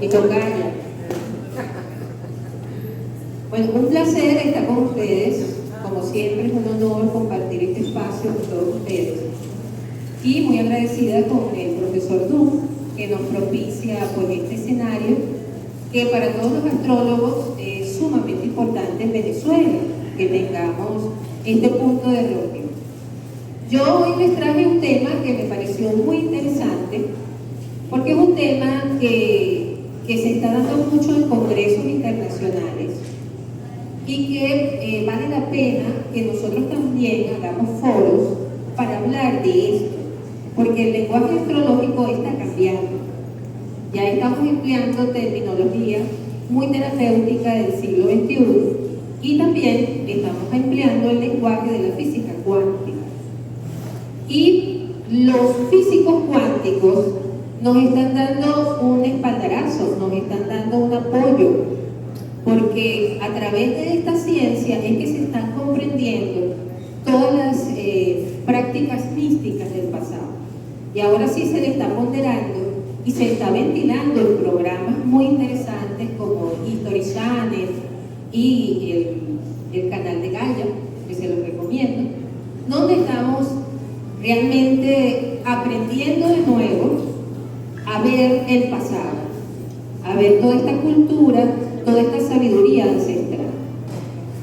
y tocaya. Bueno, un placer estar con ustedes. Como siempre es un honor compartir este espacio con todos ustedes. Y muy agradecida con el profesor Dunn, que nos propicia pues, este escenario, que para todos los astrólogos es sumamente importante en Venezuela, que tengamos este punto de reunión. Yo hoy les traje un tema que me pareció muy interesante, porque es un tema que se está dando mucho en congresos internacionales y que vale la pena que nosotros también hagamos foros para hablar de esto, porque el lenguaje astrológico está cambiando. Ya estamos empleando terminología muy terapéutica del siglo XXI y también estamos empleando el lenguaje de la física cuántica. Y los físicos cuánticos nos están dando un espaldarazo, nos están dando un apoyo, porque a través de esta ciencia es que se están comprendiendo todas las prácticas místicas del pasado. Y ahora sí se le está ponderando y se está ventilando en programas muy interesantes como History Channel y el canal de Gaia, que se los recomiendo, donde estamos realmente aprendiendo de nuevo a ver el pasado, a ver toda esta cultura, toda esta sabiduría ancestral.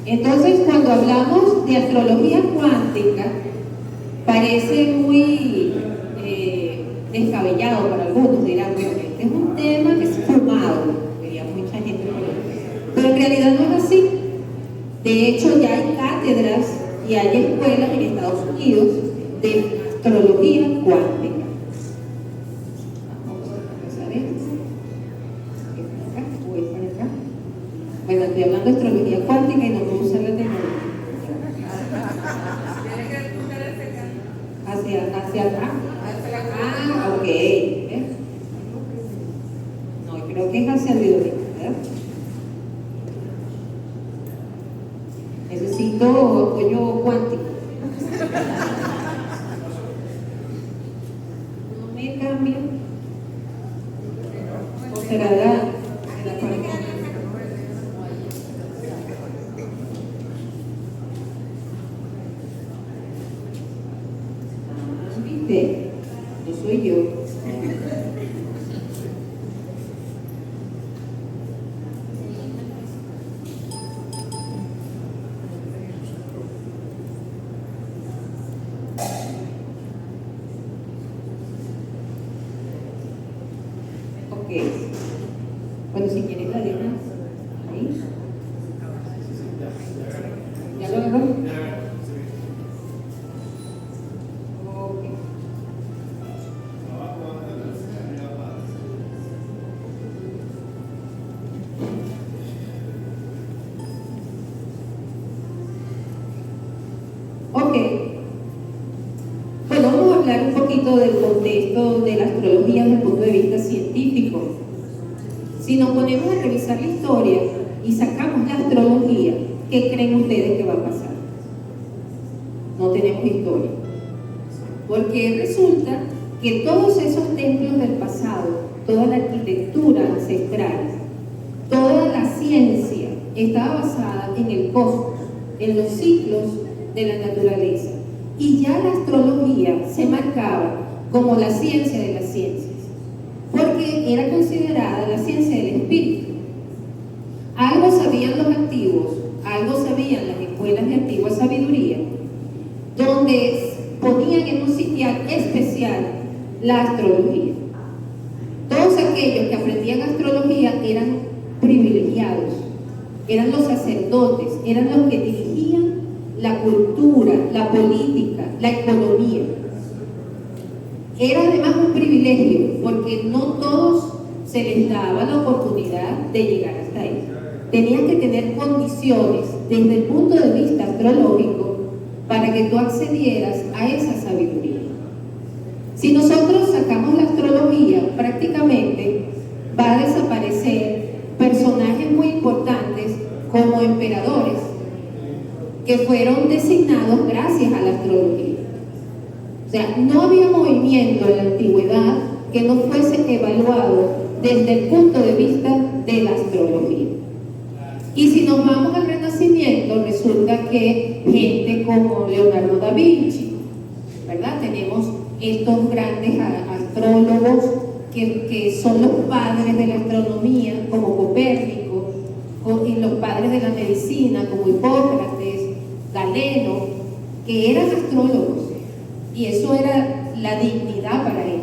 Entonces, cuando hablamos de astrología cuántica, parece muy descabellado para algunos, dirán, bueno, este es un tema que es fumado, diría mucha gente por ahí. Pero en realidad no es así. De hecho, ya hay cátedras y hay escuelas en Estados Unidos de astrología cuántica. Vamos a empezar esto. Voy para acá. Bueno, estoy hablando de astrología cuántica y no puedo usar la tecnología. Hacia atrás. Ah, ok. ¿Ves? No, creo que es hacia el video, ¿verdad? Necesito apoyo cuántico. No me cambio. ¿O será la cuarentena? ¿Viste? No soy yo. Ok. Bueno, si quieres la dejas ahí. ¿Ya lo agarró? Ok. Ok. Bueno, vamos a hablar un poquito del contexto de la astrología desde el punto de vista científico. Si nos ponemos a revisar la historia y sacamos la astrología, ¿qué creen ustedes que va a pasar? No tenemos historia. Porque resulta que todos esos templos del pasado, toda la arquitectura ancestral, toda la ciencia estaba basada en el cosmos, en los ciclos de la naturaleza. Y ya la astrología se marcaba como la ciencia de las ciencias, porque era considerada la ciencia del espíritu. Algo sabían los antiguos, algo sabían las escuelas de antigua sabiduría, donde ponían en un sitial especial la astrología. Todos aquellos que aprendían astrología eran privilegiados, eran los sacerdotes, eran los que dirigían la cultura, la política, la economía. Era además un privilegio, porque no todos se les daba la oportunidad de llegar hasta ahí. Tenían que tener condiciones desde el punto de vista astrológico para que tú accedieras a esa sabiduría. Si nosotros sacamos la astrología, prácticamente va a desaparecer personajes muy importantes como emperadores que fueron designados gracias a la astrología. O sea, no había movimiento en la antigüedad que no fuese evaluado desde el punto de vista de la astrología. Y si nos vamos al Renacimiento, resulta que gente como Leonardo da Vinci, ¿verdad? Tenemos estos grandes astrólogos que son los padres de la astronomía, como Copérnico, y los padres de la medicina, como Hipócrates, Galeno, que eran astrólogos, y eso era la dignidad para ellos.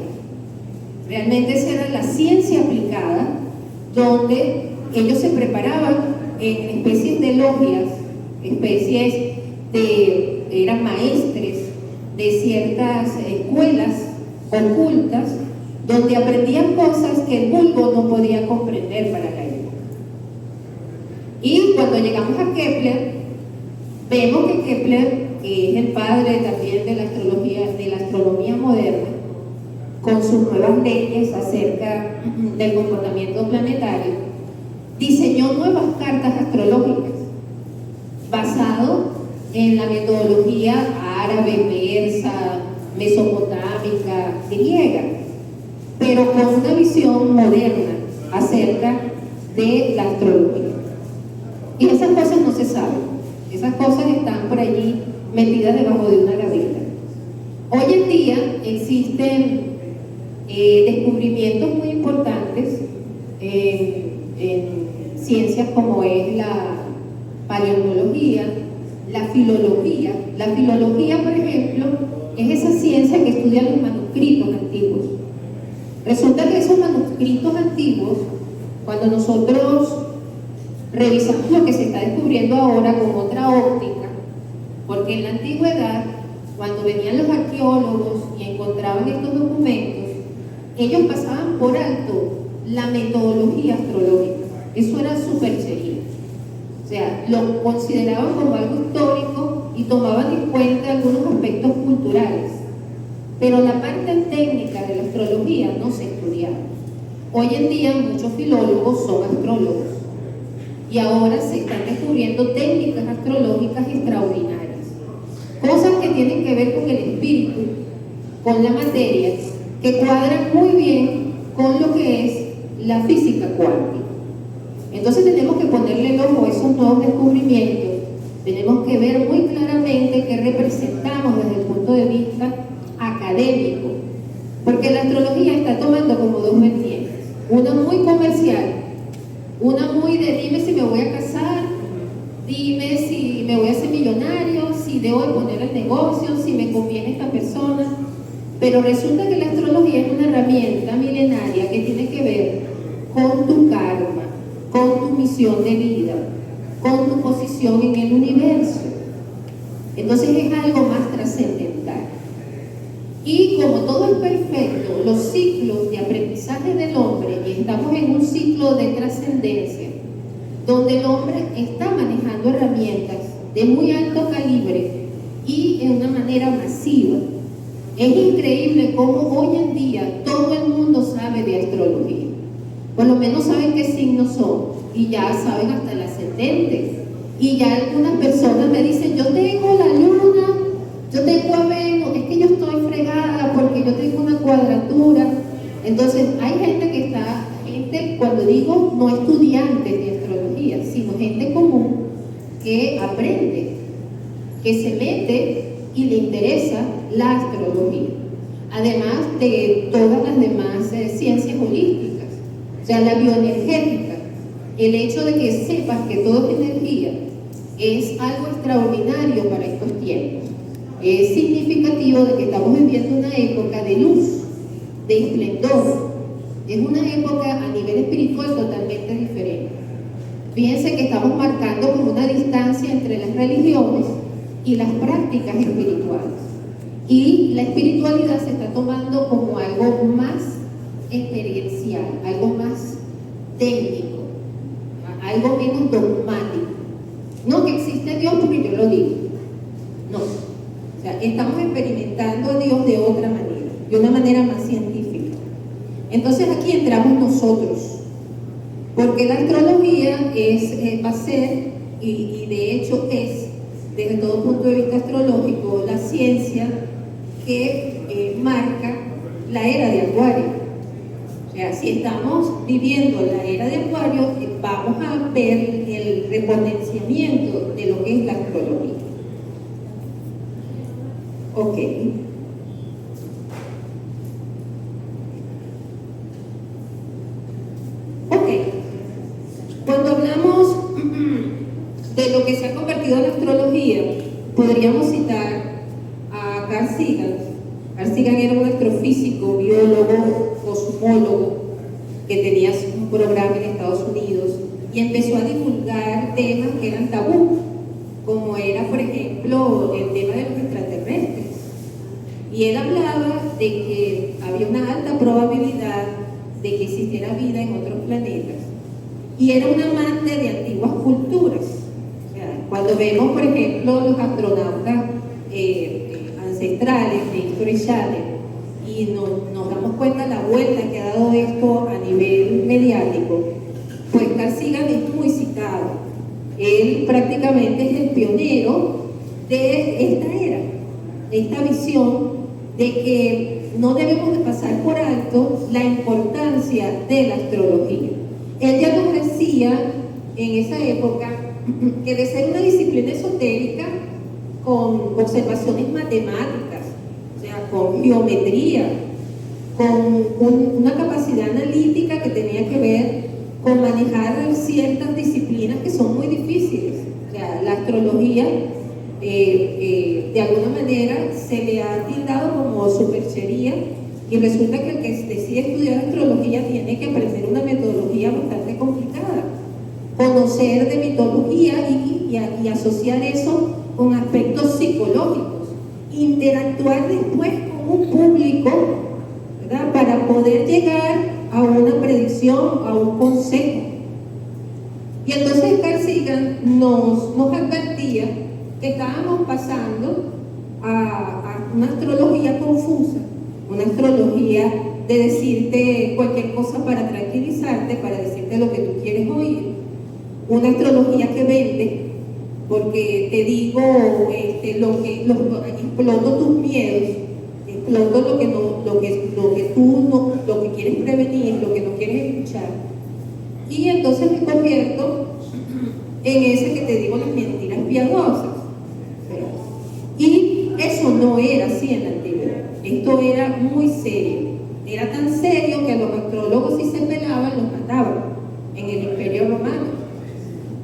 Realmente esa era la ciencia aplicada, donde ellos se preparaban en especies de logias, eran maestres de ciertas escuelas ocultas, donde aprendían cosas que el vulgo no podía comprender para la época. Y cuando llegamos a Kepler, vemos que Kepler, que es el padre también de la astrología, de la astronomía moderna, con sus nuevas leyes acerca del comportamiento planetario, diseñó nuevas cartas astrológicas basado en la metodología árabe, persa, mesopotámica, griega, pero con una visión moderna acerca de la astrología. Y esas cosas no se saben, esas cosas están por allí metidas debajo de una gaveta. Hoy en día existen descubrimientos muy importantes en ciencias como es la paleontología, la filología. La filología, por ejemplo, es esa ciencia que estudia los manuscritos antiguos. Resulta que esos manuscritos antiguos, cuando nosotros revisamos lo que se está descubriendo ahora con otra óptica, porque en la antigüedad, cuando venían los arqueólogos y encontraban estos documentos, ellos pasaban por alto la metodología astrológica. Eso era superchería. O sea, lo consideraban como algo histórico y tomaban en cuenta algunos aspectos culturales. Pero la parte técnica de la astrología no se estudiaba. Hoy en día muchos filólogos son astrólogos y ahora se están descubriendo técnicas astrológicas extraordinarias. Cosas que tienen que ver con el espíritu, con la materia, que cuadran muy bien con lo que es la física cuántica. Entonces tenemos que ponerle el ojo a esos nuevos descubrimientos, tenemos que ver muy claramente qué representamos desde el punto de vista académico, porque la astrología está tomando como dos vertientes, una muy comercial, una muy de dime si me voy a casar, dime si me voy a hacer millonario, si debo de poner el negocio, si me conviene esta persona. Pero resulta que la astrología es una herramienta milenaria que tiene que ver con tu karma, con tu misión de vida, con tu posición en el universo. Entonces es algo más trascendental. Y como todo es perfecto, los ciclos de aprendizaje del hombre, y estamos en un ciclo de trascendencia, donde el hombre está manejando herramientas de muy alto calibre y en una manera masiva. Es increíble cómo hoy en día todo el mundo sabe de astrología. Por lo menos saben qué signos son y ya saben hasta el ascendente. Y ya algunas personas me dicen, yo tengo la luna, yo tengo a Venus, es que yo estoy fregada porque yo tengo una cuadratura. Entonces hay gente que está, cuando digo no estudiantes de astrología, sino gente común que aprende, que se mete y le interesa la astrología, además de todas las demás ciencias holísticas, o sea, la bioenergética. El hecho de que sepas que todo es energía es algo extraordinario para estos tiempos. Es significativo de que estamos viviendo una época de luz, de esplendor. Es una época a nivel espiritual totalmente diferente. Fíjense que estamos marcando como una distancia entre las religiones y las prácticas espirituales. Y la espiritualidad se está tomando como algo más experiencial, algo más técnico, algo menos dogmático. No que existe Dios porque yo lo digo. No. O sea, estamos experimentando a Dios de otra manera, de una manera más científica. Entonces aquí entramos nosotros, porque la astrología va a ser, y de hecho es, desde todo punto de vista astrológico, la ciencia que marca la era de Acuario. O O sea, si estamos viviendo la era de Acuario, vamos a ver el repotenciamiento de lo que es la astrología. Ok. Ok. Cuando hablamos de lo que se ha convertido en la astrología, podríamos citar a Carl Sagan. Carl Sagan era un astrofísico, biólogo, cosmólogo, que tenía un programa en Estados Unidos y empezó a divulgar temas que eran tabú, como era, por ejemplo, el tema de los extraterrestres. Y él hablaba de que había una alta probabilidad de que existiera vida en otros planetas. Y era un amante de antiguas culturas. O sea, cuando vemos, por ejemplo, los astronautas ancestrales de History Channel y nos damos cuenta de la vuelta que ha dado esto a nivel mediático, pues Carl Sagan es muy citado. Él prácticamente es el pionero de esta era, de esta visión de que no debemos de pasar por alto la importancia de la astrología. Él ya nos decía en esa época que de ser una disciplina esotérica con observaciones matemáticas, o sea, con geometría, con una capacidad analítica que tenía que ver con manejar ciertas disciplinas que son muy difíciles. O sea, la astrología de alguna manera se le ha tildado como superchería, y resulta que el que decide estudiar astrología tiene que aprender una metodología bastante complicada, conocer de mitología y asociar eso con aspectos psicológicos, interactuar después con un público, ¿verdad?, para poder llegar a una predicción, a un consejo. Y entonces Carl Sagan nos advertía que estábamos pasando a una astrología confusa, una astrología de decirte cualquier cosa para tranquilizarte, para decirte lo que tú quieres oír, una astrología que vende, porque te digo exploto tus miedos, exploto lo que quieres prevenir, lo que no quieres escuchar, y entonces me convierto en ese que te digo las mentiras piadosas. Y eso no era así en la antigüedad. Esto era muy serio. Era tan serio que a los astrólogos, si se pelaban, los mataban en el Imperio Romano.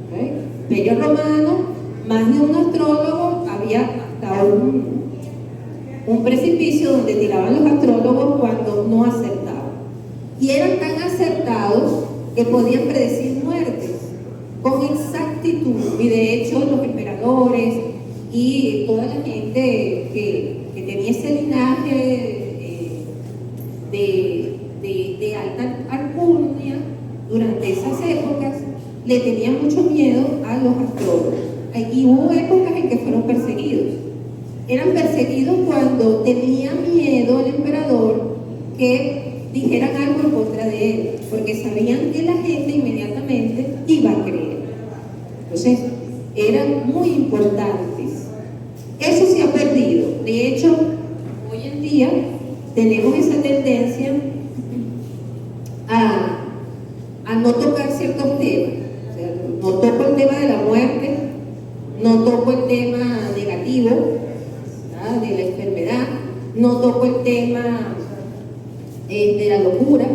¿Okay? Imperio Romano, más de un astrólogo, había hasta un precipicio donde tiraban los astrólogos cuando no acertaban. Y eran tan acertados que podían predecir muertes con exactitud. Y de hecho los emperadores y toda la gente que tenía ese linaje de alta alcurnia durante esas épocas le tenían mucho miedo a los astrólogos. Y hubo épocas en que fueron perseguidos. Eran perseguidos cuando tenía miedo el emperador que dijeran algo en contra de él, porque sabían que la gente inmediatamente iba a creer. Entonces, eran muy importantes. Eso se ha perdido. De hecho, hoy en día tenemos esa tendencia a no tocar ciertos temas. O sea, no toco el tema de la muerte, no toco el tema negativo, ¿verdad?, de la enfermedad, no toco el tema de la locura.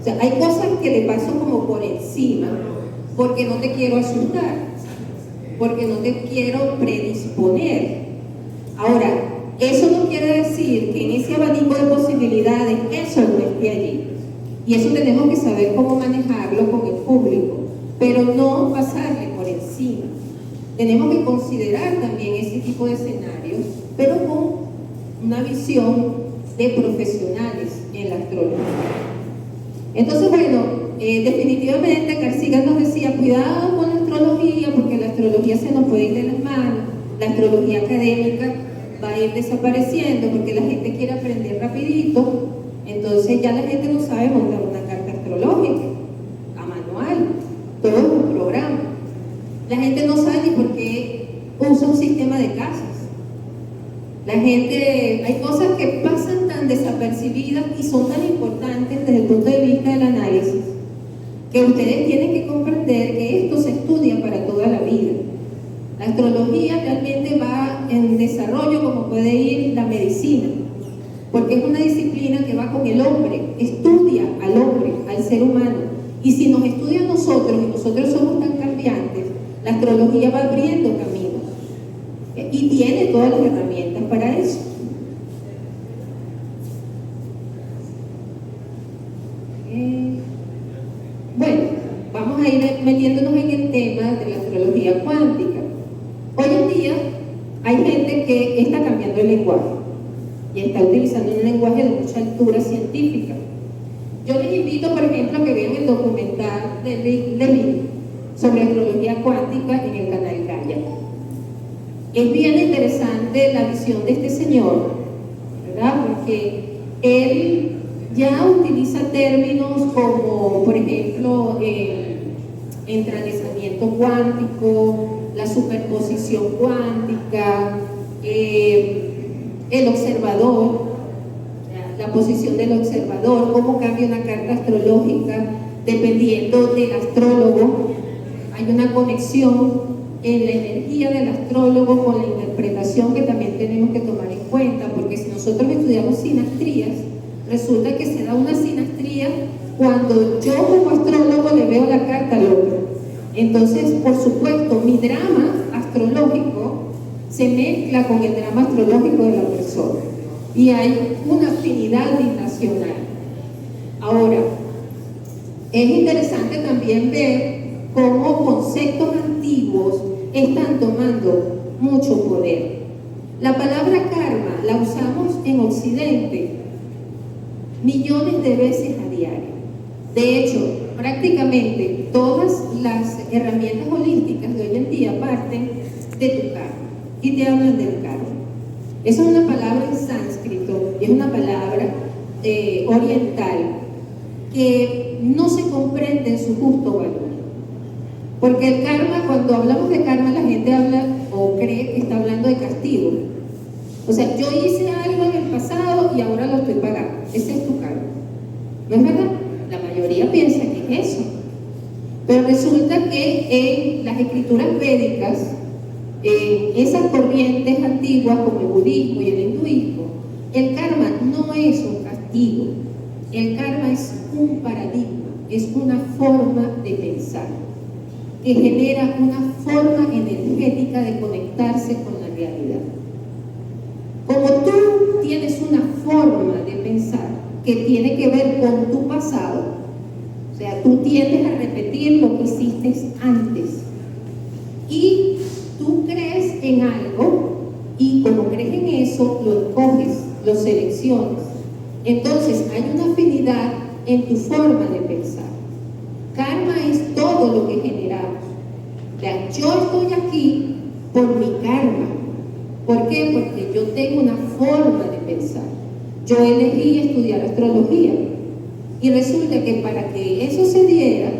O sea, hay cosas que le paso como por encima porque no te quiero asustar, porque no te quiero predisponer. Ahora, eso no quiere decir que en ese abanico de posibilidades eso no esté allí. Y eso tenemos que saber cómo manejarlo con el público, pero no pasarle por encima. Tenemos que considerar también ese tipo de escenarios, pero con una visión de profesionales en la astrología. Entonces, bueno, definitivamente Carl Sagan nos decía, cuidado con la astrología, porque la astrología se nos puede ir de las manos, la astrología académica va a ir desapareciendo porque la gente quiere aprender rapidito. Entonces ya la gente no sabe montar una carta astrológica a manual, todo es un programa. La gente no sabe ni por qué usa un sistema de casas. La gente, hay cosas que pasan tan desapercibidas y son tan importantes desde el punto de vista que ustedes tienen que comprender que esto se estudia para toda la vida. La astrología realmente va en desarrollo como puede ir la medicina, porque es una disciplina que va con el hombre, estudia al hombre, al ser humano. Y si nos estudia a nosotros, y nosotros somos tan cambiantes, la astrología va abriendo caminos y tiene todas las herramientas para eso. Bueno, vamos a ir metiéndonos en el tema de la astrología cuántica. Hoy en día hay gente que está cambiando el lenguaje y está utilizando un lenguaje de mucha altura científica. Yo les invito, por ejemplo, a que vean el documental de Rick Levine sobre astrología cuántica en el canal Gaia. Es bien interesante la visión de este señor, ¿verdad? Porque él ya utiliza términos como, por ejemplo, el entranizamiento cuántico, la superposición cuántica, el observador, la posición del observador, cómo cambia una carta astrológica dependiendo del astrólogo. Hay una conexión en la energía del astrólogo con la interpretación que también tenemos que tomar en cuenta, porque si nosotros estudiamos sinastrías, resulta que se da una sinastría cuando yo como astrólogo le veo la carta al otro. Entonces, por supuesto, mi drama astrológico se mezcla con el drama astrológico de la persona y hay una afinidad binacional. Ahora, es interesante también ver cómo conceptos antiguos están tomando mucho poder. La palabra karma la usamos en Occidente millones de veces a diario. De hecho, prácticamente todas las herramientas holísticas de hoy en día parten de tu karma y te hablan del karma. Esa es una palabra en sánscrito, es una palabra oriental que no se comprende en su justo valor. Porque el karma, cuando hablamos de karma, la gente habla o cree que está hablando de castigo. O sea, yo hice algo en el pasado y ahora lo estoy pagando. Ese es tu karma. ¿No es verdad? La mayoría piensa que es eso. Pero resulta que en las escrituras védicas, esas corrientes antiguas como el budismo y el hinduismo, el karma no es un castigo. El karma es un paradigma, es una forma de pensar que genera una forma energética de conectarse con la realidad. Como tú tienes una forma de pensar que tiene que ver con tu pasado, o sea, tú tiendes a repetir lo que hiciste antes y tú crees en algo y como crees en eso, lo escoges, lo seleccionas. Entonces hay una afinidad en tu forma de pensar. Karma es todo lo que generamos. O sea, yo estoy aquí por mi karma. ¿Por qué? Porque yo tengo una forma de pensar. Yo elegí estudiar astrología y resulta que para que eso se diera,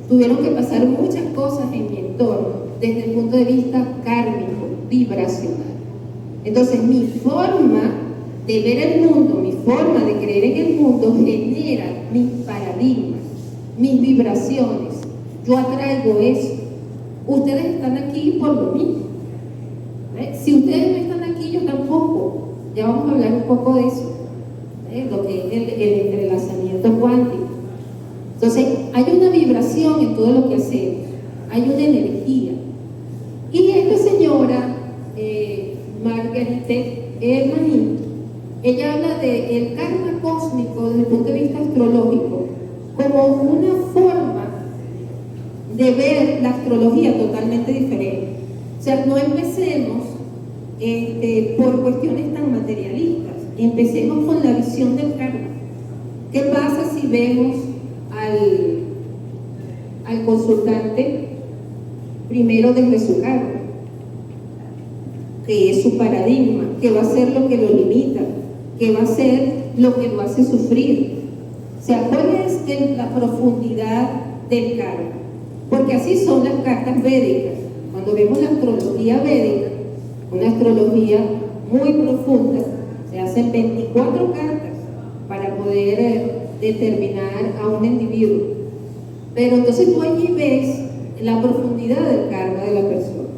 tuvieron que pasar muchas cosas en mi entorno desde el punto de vista kármico, vibracional. Entonces mi forma de ver el mundo, mi forma de creer en el mundo genera mis paradigmas, mis vibraciones. Yo atraigo eso. Ustedes están aquí por lo mismo. Si ustedes no están aquí, yo tampoco. Ya vamos a hablar un poco de eso, lo que es el entrelazamiento cuántico. Entonces, hay una vibración en todo lo que hacemos, hay una energía. Y esta señora, Marguerite Hermaní, ella habla del karma cósmico desde el punto de vista astrológico como una forma de ver la astrología totalmente diferente. O sea, no empecemos por cuestiones tan materialistas, empecemos con la visión del karma. ¿Qué pasa si vemos al consultante primero desde su karma? Que es su paradigma, que va a ser lo que lo limita, que va a ser lo que lo hace sufrir. O sea, ¿cuál es la profundidad del karma? Porque así son las cartas védicas. Cuando vemos la astrología védica, una astrología muy profunda, se hacen 24 cartas para poder determinar a un individuo. Pero entonces tú allí ves la profundidad del karma de la persona.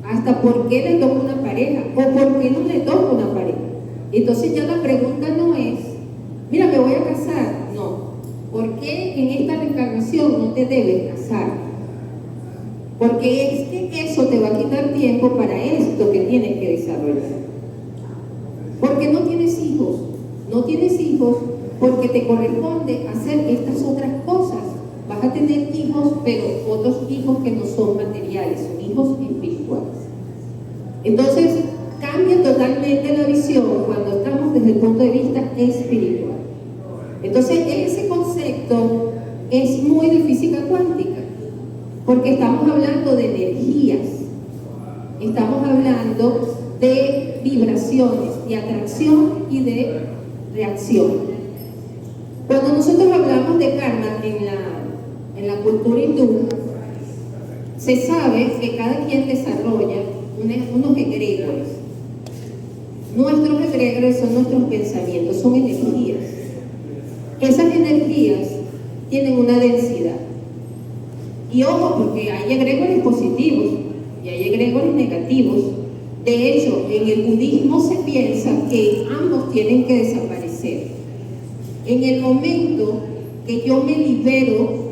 Hasta por qué le toca una pareja o por qué no le toca una pareja. Entonces ya la pregunta no es, mira, me voy a casar. No. ¿Por qué en esta reencarnación no te debes casar? Porque es que eso te va a quitar tiempo para esto que tienes que desarrollar. Porque no tienes hijos. No tienes hijos porque te corresponde hacer estas otras cosas. Vas a tener hijos, pero otros hijos que no son materiales, son hijos espirituales. Entonces, cambia totalmente la visión cuando estamos desde el punto de vista espiritual. Entonces, ese concepto es muy de física cuántica, porque estamos hablando de energías, estamos hablando de vibraciones, de atracción y de reacción. Cuando nosotros hablamos de karma en la cultura hindú, se sabe que cada quien desarrolla unos egregores. Nuestros egregores son nuestros pensamientos, son energías. Esas energías tienen una densidad. Y ojo, porque hay egregores positivos y hay egregores negativos. De hecho, en el budismo se piensa que ambos tienen que desaparecer. En el momento que yo me libero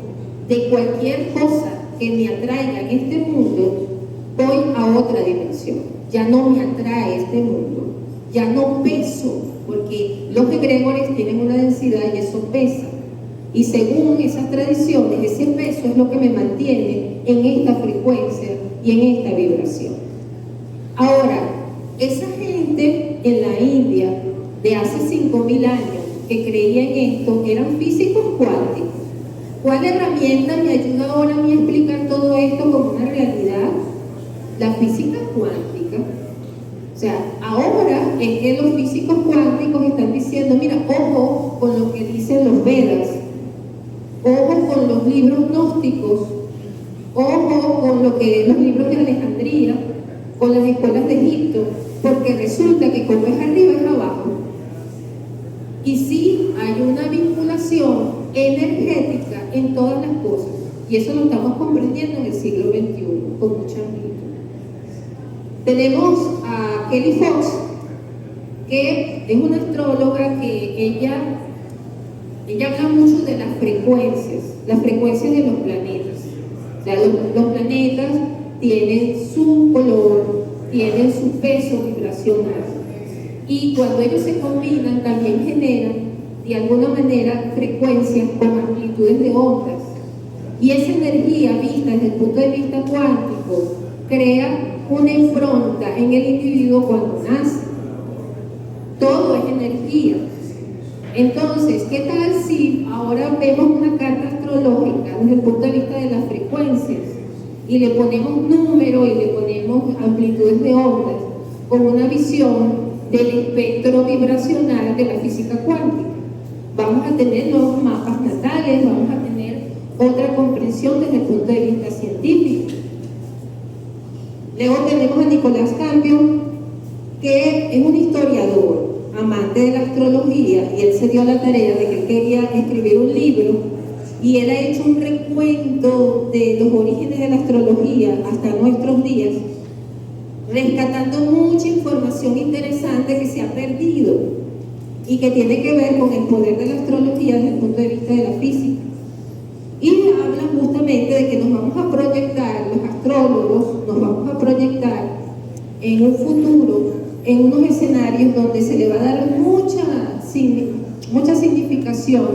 de cualquier cosa que me atraiga en este mundo, voy a otra dimensión. Ya no me atrae este mundo, ya no peso, porque los egregores tienen una densidad y eso pesa. Y según esas tradiciones, ese peso es lo que me mantiene en esta frecuencia y en esta vibración. Ahora, esa gente en la India de hace 5.000 años que creía en esto eran físicos cuánticos. ¿Cuál herramienta me ayuda ahora a mí a explicar todo esto como una realidad? La física cuántica. O sea, ahora es que los físicos cuánticos están diciendo, mira, ojo con lo que dicen los Vedas, ojo con los libros gnósticos, ojo con lo que los libros de Alejandría, con las escuelas de Egipto, porque resulta que como es arriba es abajo. Y sí hay una vinculación energética en todas las cosas, y eso lo estamos comprendiendo en el siglo XXI con mucha amplitud. Tenemos a Kelly Fox, que es una astróloga que ella habla mucho de las frecuencias de los planetas. O sea, los planetas tienen su color, tienen su peso vibracional, y cuando ellos se combinan también generan de alguna manera frecuencias con amplitudes de ondas, y esa energía vista desde el punto de vista cuántico crea una impronta en el individuo cuando nace. Todo es energía. Entonces, ¿qué tal si ahora vemos una carta astrológica desde el punto de vista de las frecuencias y le ponemos número y le ponemos amplitudes de ondas con una visión del espectro vibracional de la física cuántica? Vamos a tener nuevos mapas natales, vamos a tener otra comprensión desde el punto de vista científico. Luego tenemos a Nicolás Cambio, que es un historiador, amante de la astrología, y él se dio la tarea de que él quería escribir un libro, y él ha hecho un recuento de los orígenes de la astrología hasta nuestros días, rescatando mucha información interesante que se ha perdido y que tiene que ver con el poder de la astrología desde el punto de vista de la física. Y habla justamente de que nos vamos a proyectar, los astrólogos nos vamos a proyectar en un futuro, en unos escenarios donde se le va a dar mucha significación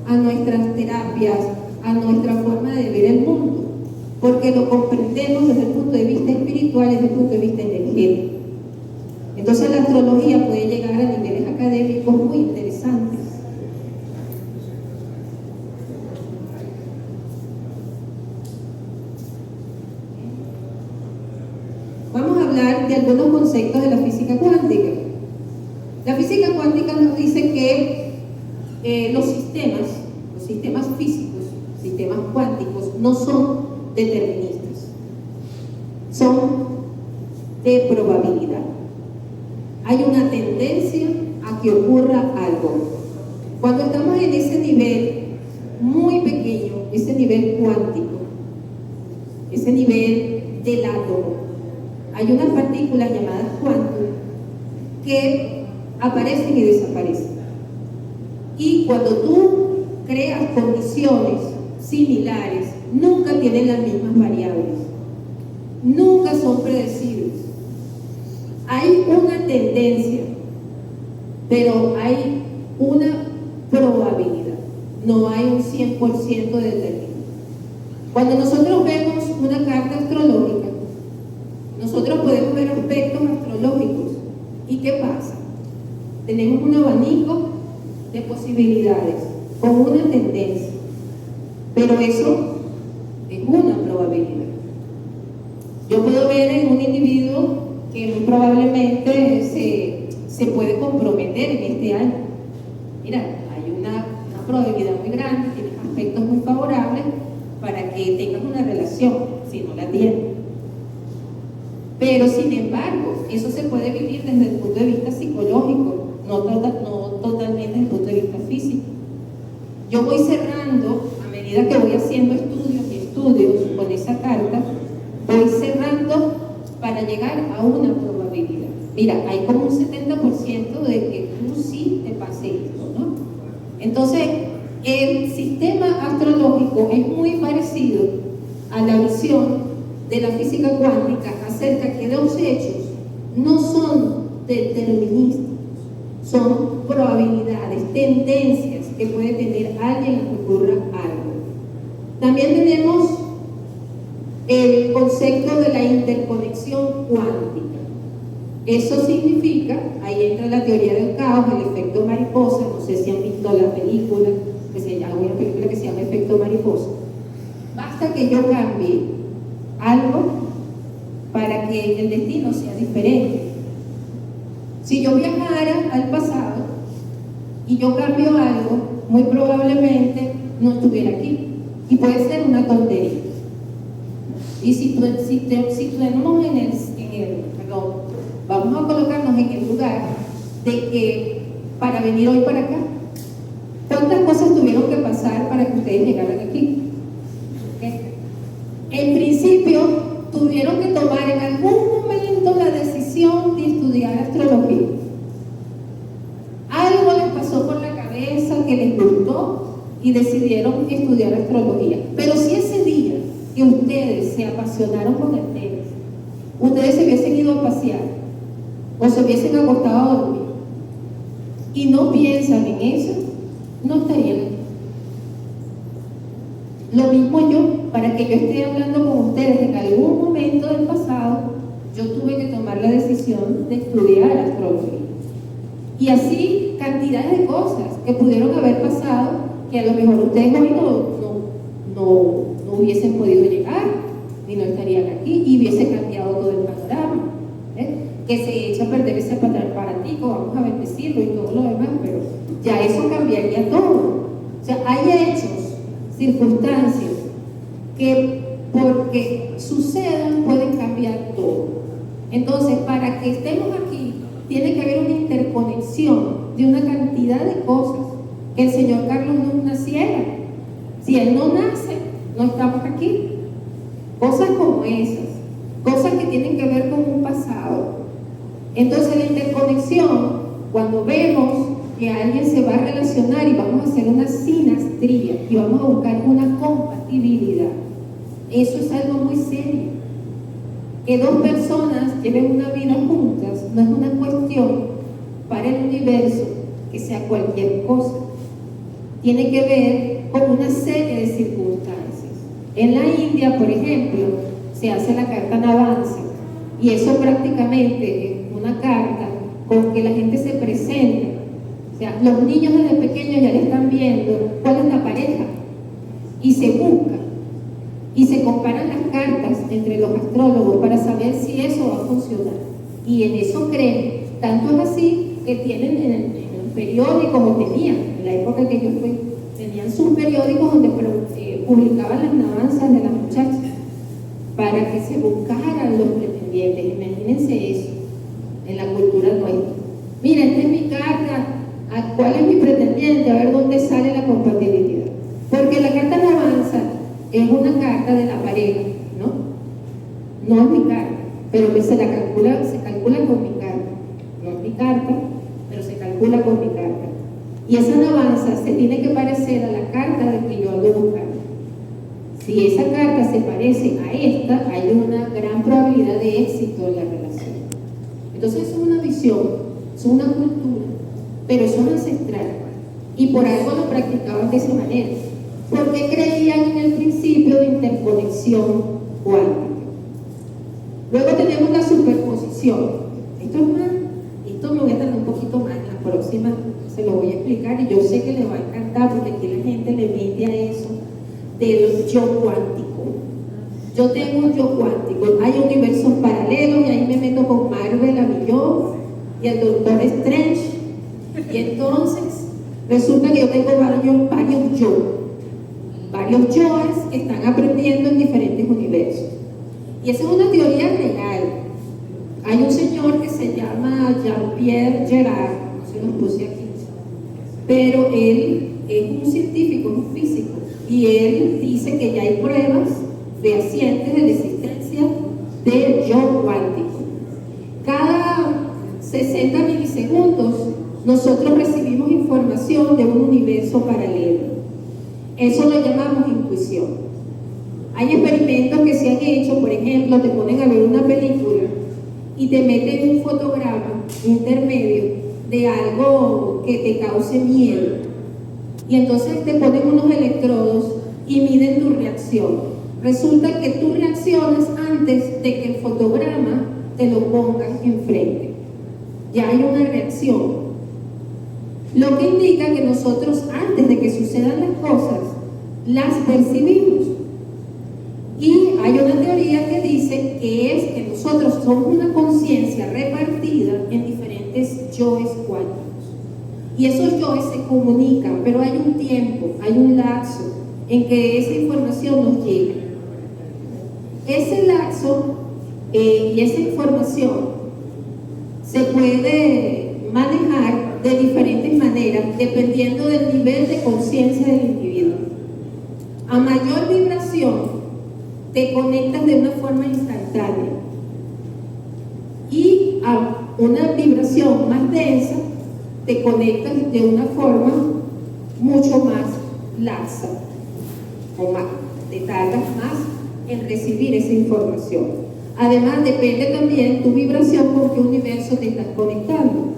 a nuestras terapias, a nuestra forma de ver el mundo, porque lo comprendemos desde el punto de vista espiritual y desde el punto de vista energético. Entonces la astrología puede llegar a niveles académicos muy interesantes. Vamos a hablar de algunos conceptos de la física cuántica. La física cuántica nos dice que los sistemas físicos, sistemas cuánticos, no son deterministas, son de probabilidad. Hay una tendencia a que ocurra algo. Cuando estamos en ese nivel muy pequeño, ese nivel cuántico, ese nivel del átomo. Hay unas partículas llamadas cuantos que aparecen y desaparecen. Y cuando tú creas condiciones similares, nunca tienen las mismas variables, nunca son predecibles. Hay una tendencia, pero hay una probabilidad, no hay un 100% de determinación. Cuando nosotros vemos una carta astrológica, nosotros podemos ver aspectos astrológicos. ¿Y qué pasa? Tenemos un abanico de posibilidades con una tendencia, pero eso es una probabilidad. Yo puedo ver en un individuo que muy probablemente se puede comprometer en este año. Mira, hay una probabilidad muy grande, tienes aspectos muy favorables para que tengas una relación, si no la tienes. Pero sin embargo, eso se puede vivir desde el punto de vista psicológico, no totalmente desde el punto de vista físico. Yo voy cerrando, a medida que voy haciendo estudios con esa carta, voy cerrando para llegar a una probabilidad. Mira, hay como un 70% de que tú sí te pase esto, ¿no? Entonces, el sistema astrológico es muy parecido a la visión de la física cuántica acerca que los hechos no son deterministas, son probabilidades, tendencias que puede tener alguien a que ocurra algo. También tenemos el concepto de la interconexión cuántica. Eso significa, ahí entra la teoría del caos, el efecto mariposa. No sé si han visto la película, una película que se llama Efecto Mariposa. Basta que yo cambie algo para que el destino sea diferente. Si yo viajara al pasado y yo cambio algo, muy probablemente no estuviera aquí. Y puede ser una tontería. Y si tenemos perdón, vamos a colocarnos en el lugar de que para venir hoy para acá, ¿cuántas cosas tuvieron que pasar para que ustedes llegaran aquí? En principio, tuvieron que tomar en algún momento la decisión de estudiar astrología. Algo les pasó por la cabeza que les gustó y decidieron estudiar astrología. Pero si ese día que ustedes se apasionaron con el tema, ustedes se hubiesen ido a pasear o se hubiesen acostado a dormir y no piensan en eso, no estarían aquí. Lo mismo yo, para que yo esté hablando con ustedes en algún momento del pasado, yo tuve que tomar la decisión de estudiar astrología. Y así cantidades de cosas que pudieron haber pasado que a lo mejor ustedes hoy no hubiesen podido llegar y no estarían aquí y hubiese cambiado todo el panorama, que se echa a perder ese aparatico, vamos a bendecirlo y todo lo demás, pero ya eso cambiaría todo. O sea, hay hechos, circunstancias que porque sucedan pueden cambiar todo. Entonces, para que estemos aquí tiene que haber una interconexión de una cantidad de cosas que el señor Carlos no naciera. Si él no nace, no estamos aquí. Cosas como esas, cosas que tienen que ver con un pasado. Entonces la interconexión, cuando vemos que alguien se va a relacionar y vamos a hacer una sinastría y vamos a buscar una compatibilidad, eso es algo muy serio. Que dos personas lleven una vida juntas no es una cuestión para el universo que sea cualquier cosa. Tiene que ver con una serie de circunstancias. En la India, por ejemplo, se hace la carta Navansa y eso prácticamente es una carta con que la gente se presenta. O sea, los niños desde pequeños ya le están viendo cuál es la pareja y se busca y se comparan las cartas entre los astrólogos para saber si eso va a funcionar. Y en eso creen. Tanto es así que tienen en el periódico, o tenían, en la época que yo fui, tenían sus periódicos donde publicaban las navanzas de las muchachas para que se buscaran los pretendientes. Imagínense eso en la cultura nuestra. Mira, esta es mi carta, ¿cuál es mi pretendiente? A ver dónde sale la compatibilidad. Porque la carta navanza es de la pareja, ¿no? No es mi carta, pero se calcula con mi carta. No es mi carta, pero se calcula con mi carta. Y esa alabanza se tiene que parecer a la carta de que yo ando buscando. Si esa carta se parece a esta, hay una gran probabilidad de éxito en la relación. Entonces eso es una visión, es una cultura, pero eso es ancestral. Y por algo lo practicaban de esa manera. Porque creían en el principio de interconexión cuántica. Luego tenemos la superposición. Esto me voy a tardar un poquito más, en la próxima se lo voy a explicar y yo sé que le va a encantar porque aquí la gente le mete a eso del yo cuántico. Yo tengo un yo cuántico, hay universos paralelos y ahí me meto con Marvel a millón y el Doctor Strange y entonces resulta que yo tengo varios yoes que están aprendiendo en diferentes universos. Y esa es una teoría real. Hay un señor que se llama Jean-Pierre Gerard, no se los puse aquí, pero él es un científico, un físico, y él dice que ya hay pruebas fehacientes de la existencia del yo cuántico. Cada 60 milisegundos nosotros recibimos información de un universo paralelo. Eso lo llamamos intuición. Hay experimentos que se han hecho, por ejemplo, te ponen a ver una película y te meten un fotograma intermedio de algo que te cause miedo. Y entonces te ponen unos electrodos y miden tu reacción. Resulta que tú reaccionas antes de que el fotograma te lo pongan enfrente. Ya hay una reacción. Lo que indica que nosotros, antes de que sucedan las cosas, las percibimos. Y hay una teoría que dice que es que nosotros somos una conciencia repartida en diferentes yoes cuánticos. Y esos yoes se comunican, pero hay un tiempo, hay un lapso en que esa información nos llega. Ese lapso y esa información se puede manejar de diferentes maneras dependiendo del nivel de conciencia del individuo. A mayor vibración te conectas de una forma instantánea y a una vibración más densa te conectas de una forma mucho más laxa o más, te tardas más en recibir esa información. Además depende también tu vibración con qué universo te estás conectando.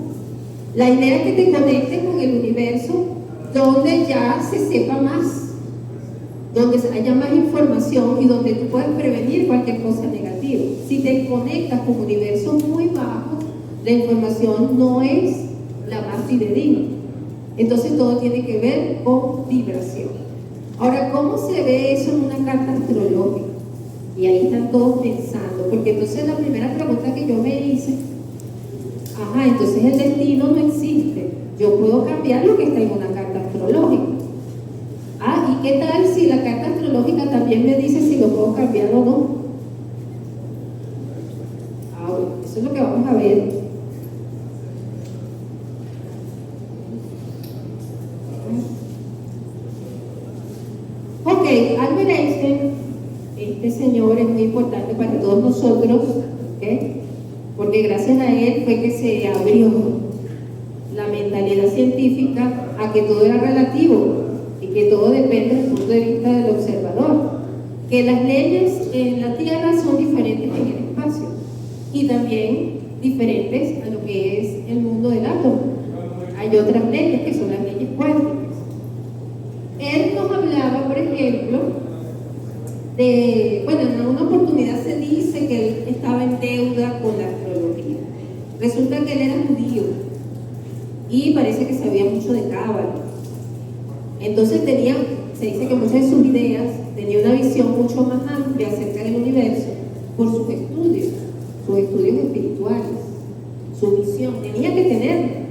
La idea es que te conectes con el universo donde ya se sepa más, donde haya más información y donde tú puedas prevenir cualquier cosa negativa. Si te conectas con universos muy bajos, la información no es la más fidedigna. Entonces todo tiene que ver con vibración. Ahora, ¿cómo se ve eso en una carta astrológica? Y ahí están todos pensando, porque entonces la primera pregunta que yo me hice, entonces el destino no existe. Yo puedo cambiar lo que está en una carta astrológica. ¿Y qué tal si la carta astrológica también me dice si lo puedo cambiar o no? Bueno, eso es lo que vamos a ver. Ok, Albert Einstein, este señor es muy importante para todos nosotros, ¿okay? Porque gracias a él fue que se abrió la mentalidad científica a que todo era relativo y que todo depende del punto de vista del observador, que las leyes en la Tierra son diferentes en el espacio y también diferentes a lo que es el mundo del átomo. Hay otras leyes que son las leyes cuánticas. Él nos hablaba, por ejemplo, en una oportunidad se dice que él estaba en deuda con la astrología. Resulta que él era judío y parece que sabía mucho de cábala. Entonces se dice que muchas de sus ideas tenía una visión mucho más amplia acerca del universo por sus estudios espirituales, su visión. Tenía que tenerlo.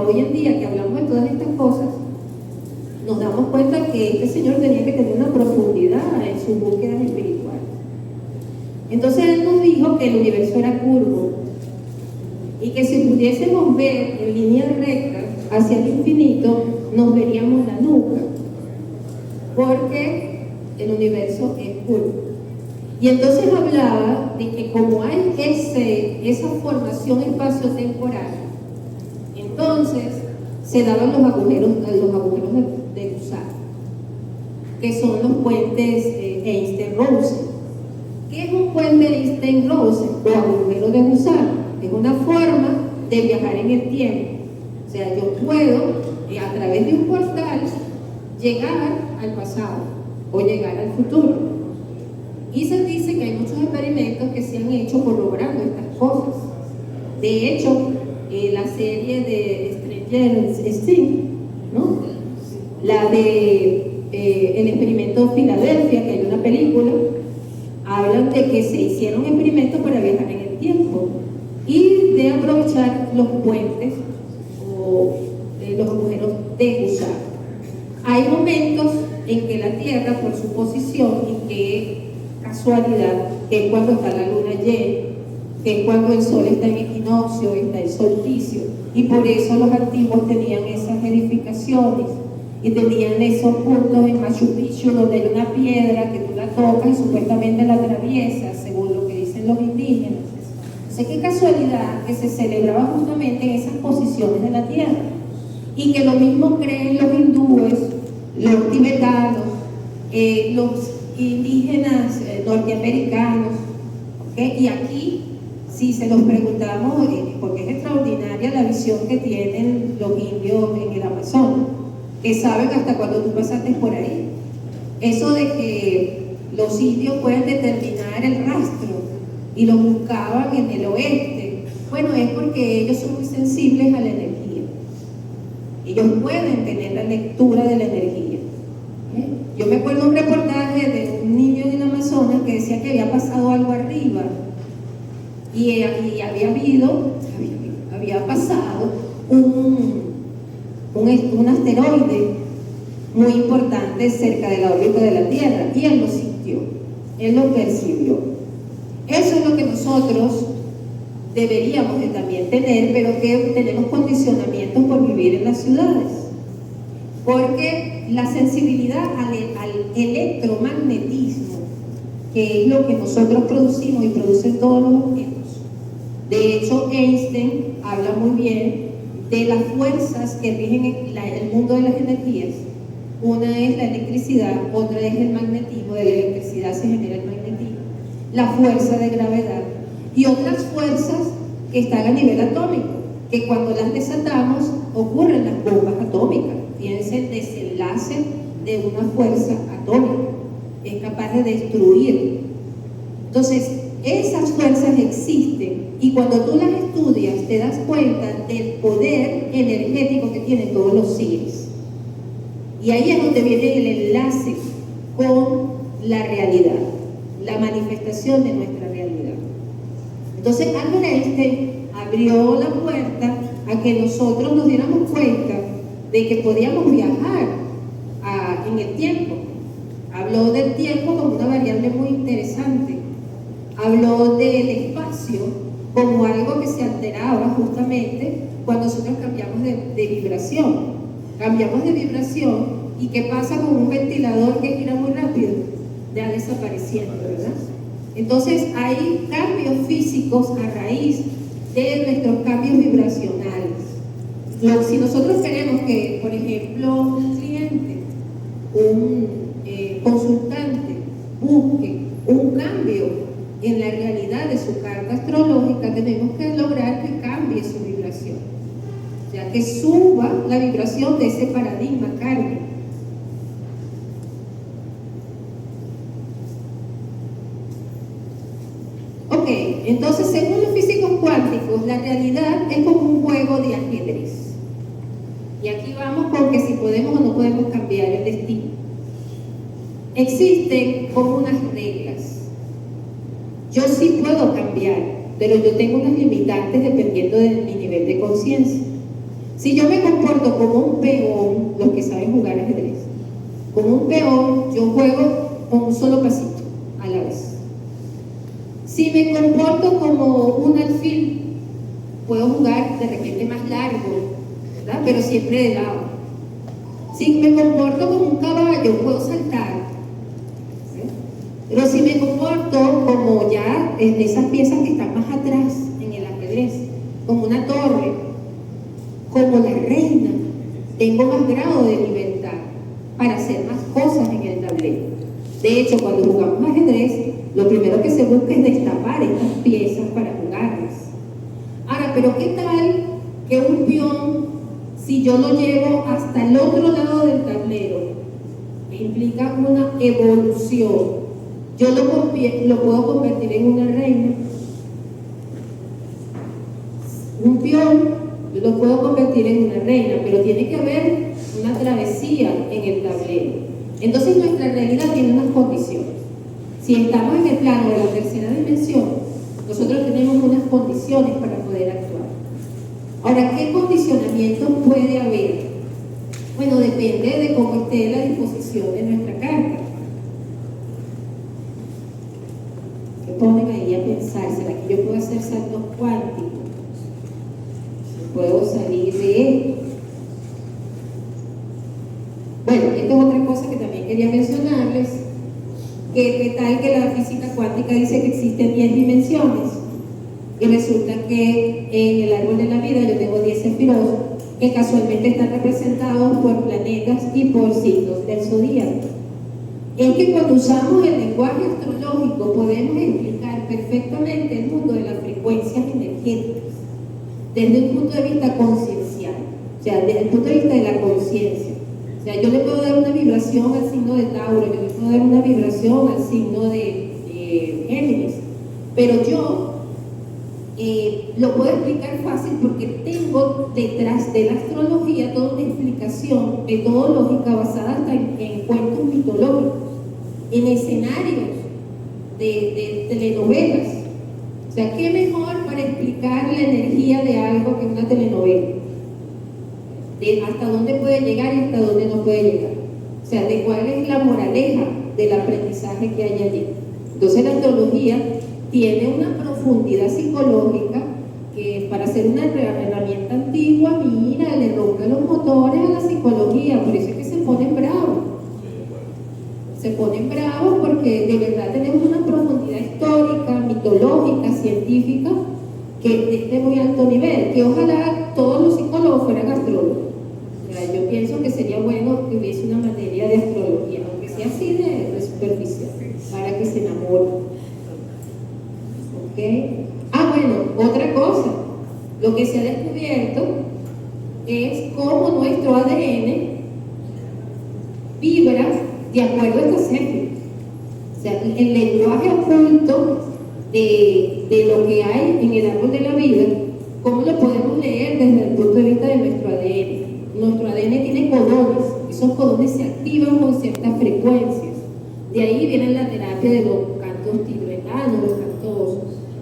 Hoy en día que hablamos de todas estas cosas, nos damos cuenta que este señor tenía que tener una profundidad en sus búsquedas espirituales. Entonces él nos dijo que el universo era curvo y que si pudiésemos ver en línea recta hacia el infinito, nos veríamos la nuca, porque el universo es curvo. Y entonces hablaba de que como hay esa formación espacio-temporal, entonces se daban los agujeros de gusano, que son los puentes Einstein-Rosen. ¿Qué es un puente Einstein-Rosen o agujero de gusano? Es una forma de viajar en el tiempo. O sea, yo puedo, a través de un portal, llegar al pasado o llegar al futuro. Y se dice que hay muchos experimentos que se han hecho corroborando estas cosas. De hecho, la serie de Stranger Things, ¿no? La de el experimento Filadelfia, que hay una película, hablan de que se hicieron experimentos para viajar en el tiempo y de aprovechar los puentes o los agujeros de gusano. Hay momentos en que la Tierra, por su posición, y que casualidad, que es cuando está la luna llena, que es cuando el sol está en equinoccio, está el solsticio, y por eso los antiguos tenían esas edificaciones y tenían esos puntos en Machu Picchu donde hay una piedra que tú la tocas y supuestamente la atraviesas, según lo que dicen los indígenas. Entonces, qué casualidad que se celebraba justamente en esas posiciones de la tierra, y que lo mismo creen los hindúes, los tibetanos, los indígenas norteamericanos, ¿okay? Y aquí, si se los preguntamos, porque es extraordinaria la visión que tienen los indios en el Amazonas, que saben hasta cuando tú pasaste por ahí. Eso de que los indios pueden determinar el rastro y lo buscaban en el oeste, bueno, es porque ellos son muy sensibles a la energía. Ellos pueden tener la lectura de la energía. Yo me acuerdo de un reportaje de un niño en el Amazonas que decía que había pasado algo arriba y había pasado un asteroide muy importante cerca de la órbita de la Tierra, y él lo sintió, él lo percibió. Eso es lo que nosotros deberíamos de también tener, pero que tenemos condicionamientos por vivir en las ciudades, porque la sensibilidad al electromagnetismo, que es lo que nosotros producimos y producen todos los objetos. De hecho, Einstein habla muy bien de las fuerzas que rigen el mundo de las energías. Una es la electricidad, otra es el magnetismo. De la electricidad se genera el magnetismo, la fuerza de gravedad y otras fuerzas que están a nivel atómico, que cuando las desatamos ocurren las bombas atómicas. Fíjense el desenlace de una fuerza atómica, es capaz de destruir. Entonces, esas fuerzas existen, y cuando tú las estudias te das cuenta del poder energético que tienen todos los seres. Y ahí es donde viene el enlace con la realidad, la manifestación de nuestra realidad. Entonces, Albert Einstein abrió la puerta a que nosotros nos diéramos cuenta de que podíamos viajar en el tiempo. Habló del tiempo como una variable muy interesante. Habló del espacio como algo que se alteraba justamente cuando nosotros cambiamos de vibración. Cambiamos de vibración, y ¿qué pasa con un ventilador que gira muy rápido? Ya desapareciendo, ¿verdad? Entonces hay cambios físicos a raíz de nuestros cambios vibracionales. Si nosotros queremos que, por ejemplo, un cliente, un consultante busque un cambio en la realidad de su carta astrológica, tenemos que lograr que cambie su vibración, o sea, que suba la vibración de ese paradigma kármico. Ok, entonces, según los físicos cuánticos, la realidad es como un juego de ajedrez. Y aquí vamos con que si podemos o no podemos cambiar el destino. Existen como unas reglas. Yo sí puedo cambiar, pero yo tengo unas limitantes dependiendo de mi nivel de conciencia. Si yo me comporto como un peón, los que saben jugar ajedrez, como un peón, yo juego con un solo pasito a la vez. Si me comporto como un alfil, puedo jugar de repente más largo, ¿verdad? Pero siempre de lado. Si me comporto como un caballo, puedo saltar. Pero si me comporto como ya en esas piezas que están más atrás en el ajedrez, como una torre, como la reina, tengo más grado de libertad para hacer más cosas en el tablero. De hecho, cuando jugamos ajedrez, lo primero que se busca es destapar estas piezas para jugarlas. Ahora, pero ¿qué tal que un peón, si yo lo llevo hasta el otro lado del tablero, implica una evolución? Yo lo puedo convertir en una reina. Un peón yo lo puedo convertir en una reina, pero tiene que haber una travesía en el tablero. Entonces nuestra realidad tiene unas condiciones. Si estamos en el plano de la tercera dimensión, nosotros tenemos unas condiciones para poder actuar. Ahora, ¿qué condicionamiento puede haber? Bueno, depende de cómo esté la disposición de nuestra carta. ¿Qué ponen ahí a pensar? ¿Será que yo puedo hacer saltos cuánticos? ¿Puedo salir de él? Bueno, esto es otra cosa que también quería mencionarles, que qué tal que la física cuántica dice que existen 10 dimensiones y resulta que en el árbol de la vida yo tengo 10 sefirot que casualmente están representados por planetas y por signos del zodíaco. Es que cuando usamos el lenguaje astrológico podemos explicar perfectamente el mundo de las frecuencias energéticas desde un punto de vista conciencial, o sea, desde el punto de vista de la conciencia. O sea, yo le puedo dar una vibración al signo de Tauro, yo le puedo dar una vibración al signo de Géminis, pero yo lo puedo explicar fácil porque tengo detrás de la astrología toda una explicación metodológica basada hasta en cuentos mitológicos, en escenarios de telenovelas. O sea, ¿qué mejor para explicar la energía de algo que una telenovela? De hasta dónde puede llegar y hasta dónde no puede llegar. O sea, de cuál es la moraleja del aprendizaje que hay allí. Entonces la astrología tiene una profundidad psicológica que para ser una herramienta antigua, mira, le ronca los motores a la psicología, por eso es que se ponen bravos. Se ponen bravos porque de verdad tenemos una profundidad histórica, mitológica, científica, que es de muy alto nivel, que ojalá todos los psicólogos fueran astrólogos. O sea, yo pienso que sería bueno que hubiese una materia de astrología, aunque sea así de superficial, para que se enamoren. ¿Okay? Ah, bueno, otra cosa, lo que se ha descubierto es cómo nuestro ADN vibra de acuerdo a estas células. O sea, el lenguaje oculto de lo que hay en el árbol de la vida, ¿cómo lo podemos leer desde el punto de vista de nuestro ADN? Nuestro ADN tiene codones, esos codones se activan con ciertas frecuencias. De ahí viene la terapia de los cantos tibetanos, los cantos,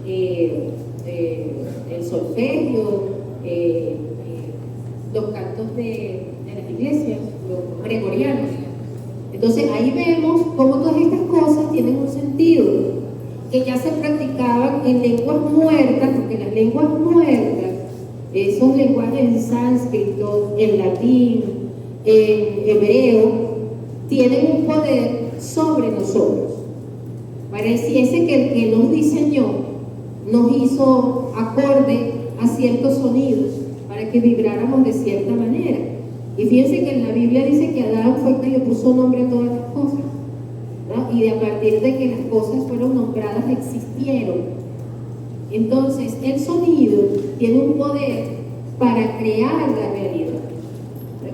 el solfegio, los cantos de las iglesias, los gregorianos. Entonces ahí vemos cómo todas estas cosas tienen un sentido, que ya se practicaban en lenguas muertas, porque las lenguas muertas, esos lenguajes en sánscrito, en latín, en hebreo, tienen un poder sobre nosotros. Pareciese que el que nos diseñó nos hizo acorde a ciertos sonidos para que vibráramos de cierta manera. Y fíjense que en la Biblia dice que Adán fue el que le puso nombre a todas las cosas, ¿no? Y de a partir de que las cosas fueron nombradas existieron. Entonces el sonido tiene un poder para crear la realidad,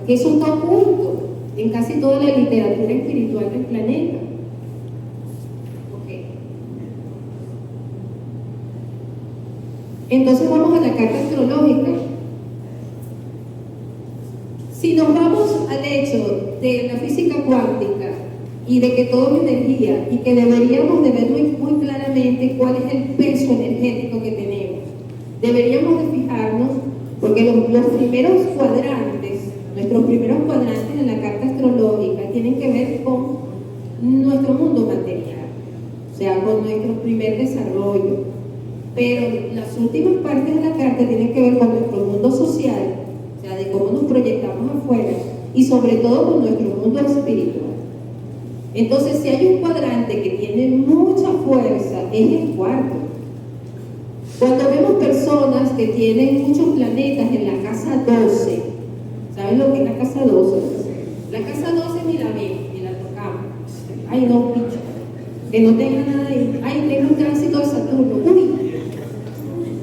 que eso está oculto en casi toda la literatura espiritual del planeta. Okay. Entonces vamos a la carta astrológica. Si nos vamos al hecho de la física cuántica y de que todo es energía y que deberíamos de ver muy claramente cuál es el peso energético que tenemos, deberíamos de fijarnos, porque los primeros cuadrantes, nuestros primeros cuadrantes en la carta astrológica tienen que ver con nuestro mundo material, o sea, con nuestro primer desarrollo, pero las últimas partes de la carta tienen que ver con nuestro mundo social, de cómo nos proyectamos afuera y sobre todo con nuestro mundo espiritual. Entonces, si hay un cuadrante que tiene fuerza es el cuarto. Cuando vemos personas que tienen muchos planetas en la casa 12, ¿saben lo que es la casa 12? La casa 12 ni la ven, ni la tocamos. Ay, no, picho. Que no tenga nada ahí. Ay, tengo un tránsito de Saturno. Uy,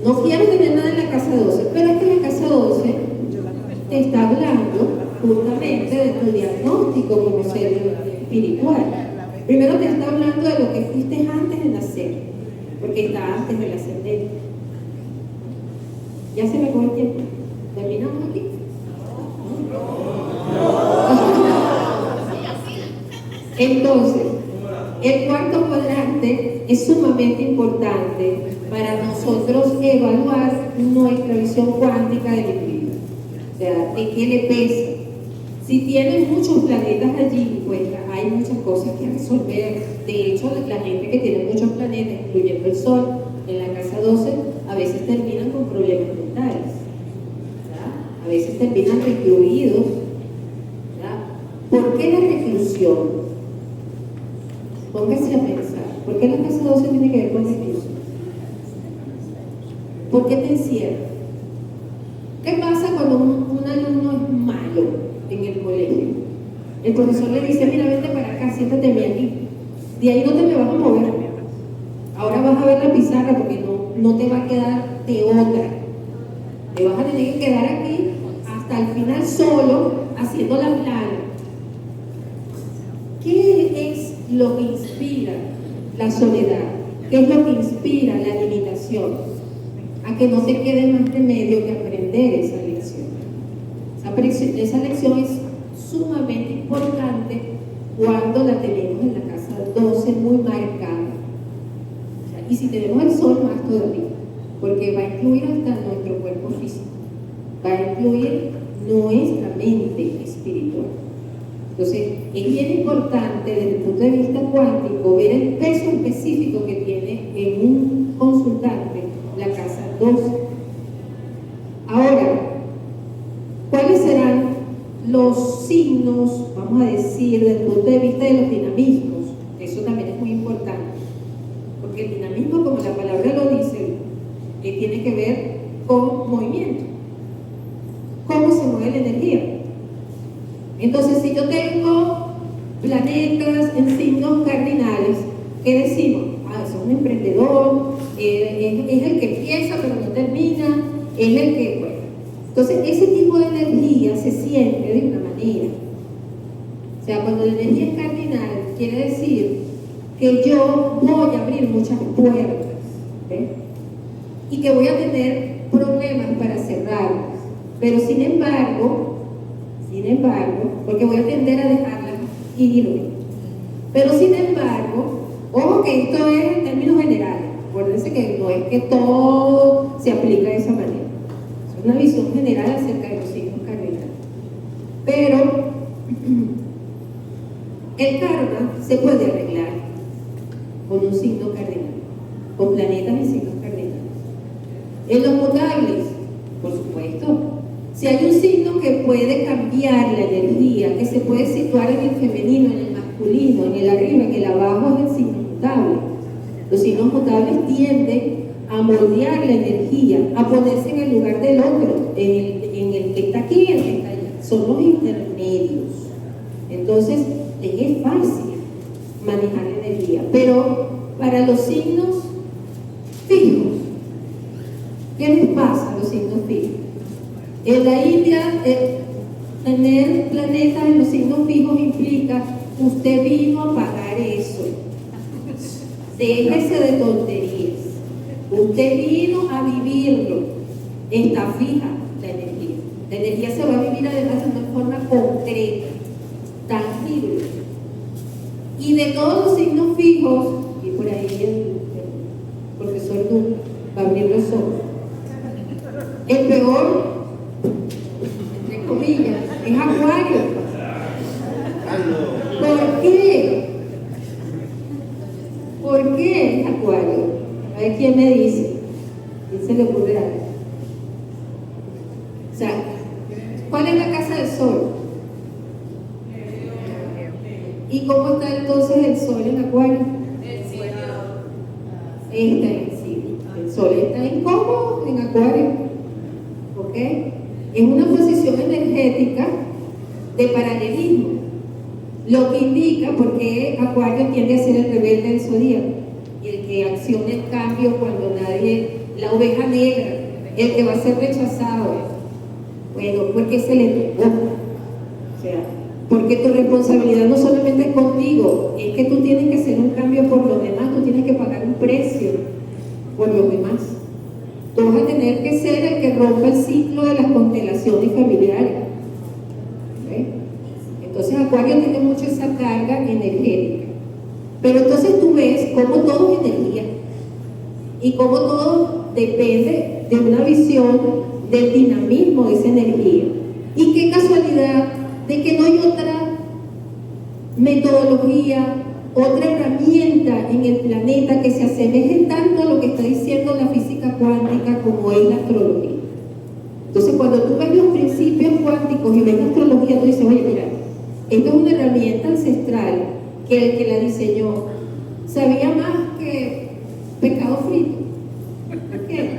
no quiero tener nada en la casa 12, pero es que la casa 12 te está hablando justamente de tu diagnóstico como ser espiritual. Primero te está hablando de lo que fuiste antes de nacer, porque está antes del ascendente. Ya se me acabó el tiempo. ¿Terminamos aquí? Entonces, el cuarto cuadrante es sumamente importante para nosotros evaluar nuestra visión cuántica del individuo. O sea, ¿en qué le pesa? Si tiene muchos planetas allí, pues hay muchas cosas que resolver. De hecho, la gente que tiene muchos planetas, incluyendo el Sol, en la casa 12, a veces terminan con problemas mentales. ¿Verdad? A veces terminan recluidos. ¿Verdad? ¿Por qué la reclusión? Póngase a pensar. ¿Por qué la casa 12 tiene que ver con reclusión? ¿Por qué te encierra? ¿Qué pasa cuando un alumno es malo en el colegio? El profesor le dice, mira, vente para acá, siéntate aquí. De ahí no te me vas a mover. Ahora vas a ver la pizarra porque no te va a quedar de otra. Te vas a tener que quedar aquí hasta el final solo, haciendo la plana. ¿Qué es lo que inspira la soledad? ¿Qué es lo que inspira la limitación? A que no te quede más remedio que aprender esa lección. Esa lección es sumamente importante cuando la tenemos en la casa 12 muy marcada. Y si tenemos el Sol, más todavía, porque va a incluir hasta nuestro cuerpo físico, va a incluir nuestra mente espiritual. Entonces, es bien importante desde el punto de vista cuántico ver el peso específico que tiene en un consultante la casa 12. Ahora, ¿cuáles serán los signos, vamos a decir, desde el punto de vista de los dinamismos? Eso también es muy importante, porque el dinamismo, como la palabra lo dice, tiene que ver con movimiento. ¿Cómo se mueve la energía? Entonces, si yo tengo planetas en signos cardinales, ¿qué decimos? Ah, es un emprendedor, es el que empieza pero no termina, es el que... Bueno. Entonces, ese tipo de energía se siente de una manera. O sea, cuando la energía es cardinal, quiere decir que yo voy a abrir muchas puertas, ¿ves? Y que voy a tener problemas para cerrarlas. Pero sin embargo, porque voy a tender a dejarlas ir. Pero sin embargo, ojo que esto es en términos generales. Acuérdense que no es que todo se aplica de esa manera. Es una visión general acerca de los signos cardinales. Pero el karma se puede arreglar con un signo cardinal, con planetas y signos cardinales. En los mutables, por supuesto. Si hay un signo que puede cambiar la energía, que se puede situar en el femenino, en el masculino, en el arriba, en el abajo, es el signo mutable. Los signos mutables tienden a moldear la energía, a ponerse en el lugar del otro, en el que está aquí y el que está allá. Son los intermedios. Entonces, es fácil manejar la energía. Pero para los signos fijos, ¿qué les pasa a los signos fijos? En la India, tener planetas en los signos fijos implica usted vino a pagar eso. Déjese de tonterías. Usted vino a vivirlo. Está fija la energía. La energía se va a vivir además de una forma concreta, tangible. Y de todos los signos fijos, y por ahí el profesor Du va a abrir los ojos, el peor, entre comillas, es Acuario. ¿Por qué? ¿Por qué es Acuario? A ver quién me dice. ¿Quién se le ocurre algo? O sea, ¿cuál es la casa del Sol? ¿Y cómo está entonces el Sol en Acuario? Está en sí. El Sol está en cómo, en Acuario. ¿Ok? Es una posición energética de paralelismo. Lo que indica porque Acuario tiende a ser el rebelde del zodíaco y el que acciona el cambio cuando nadie, la oveja negra, el que va a ser rechazado. Bueno, porque se le tocó. O sea, porque tu responsabilidad no solamente es contigo, es que tú tienes que hacer un cambio por los demás, tú tienes que pagar un precio por los demás. Tú vas a tener que ser el que rompa el ciclo de las constelaciones familiares. ¿Okay? Entonces Acuario tiene mucho esa carga energética. Pero entonces tú ves cómo todo es energía y cómo todo depende de una visión del dinamismo de esa energía. Y qué casualidad de que no hay otra metodología, otra herramienta en el planeta que se asemeje tanto a lo que está diciendo la física cuántica como es la astrología. Entonces, cuando tú ves los principios cuánticos y ves la astrología, tú dices, oye, mira, esta es una herramienta ancestral que el que la diseñó sabía más que pescado frito. ¿Por qué?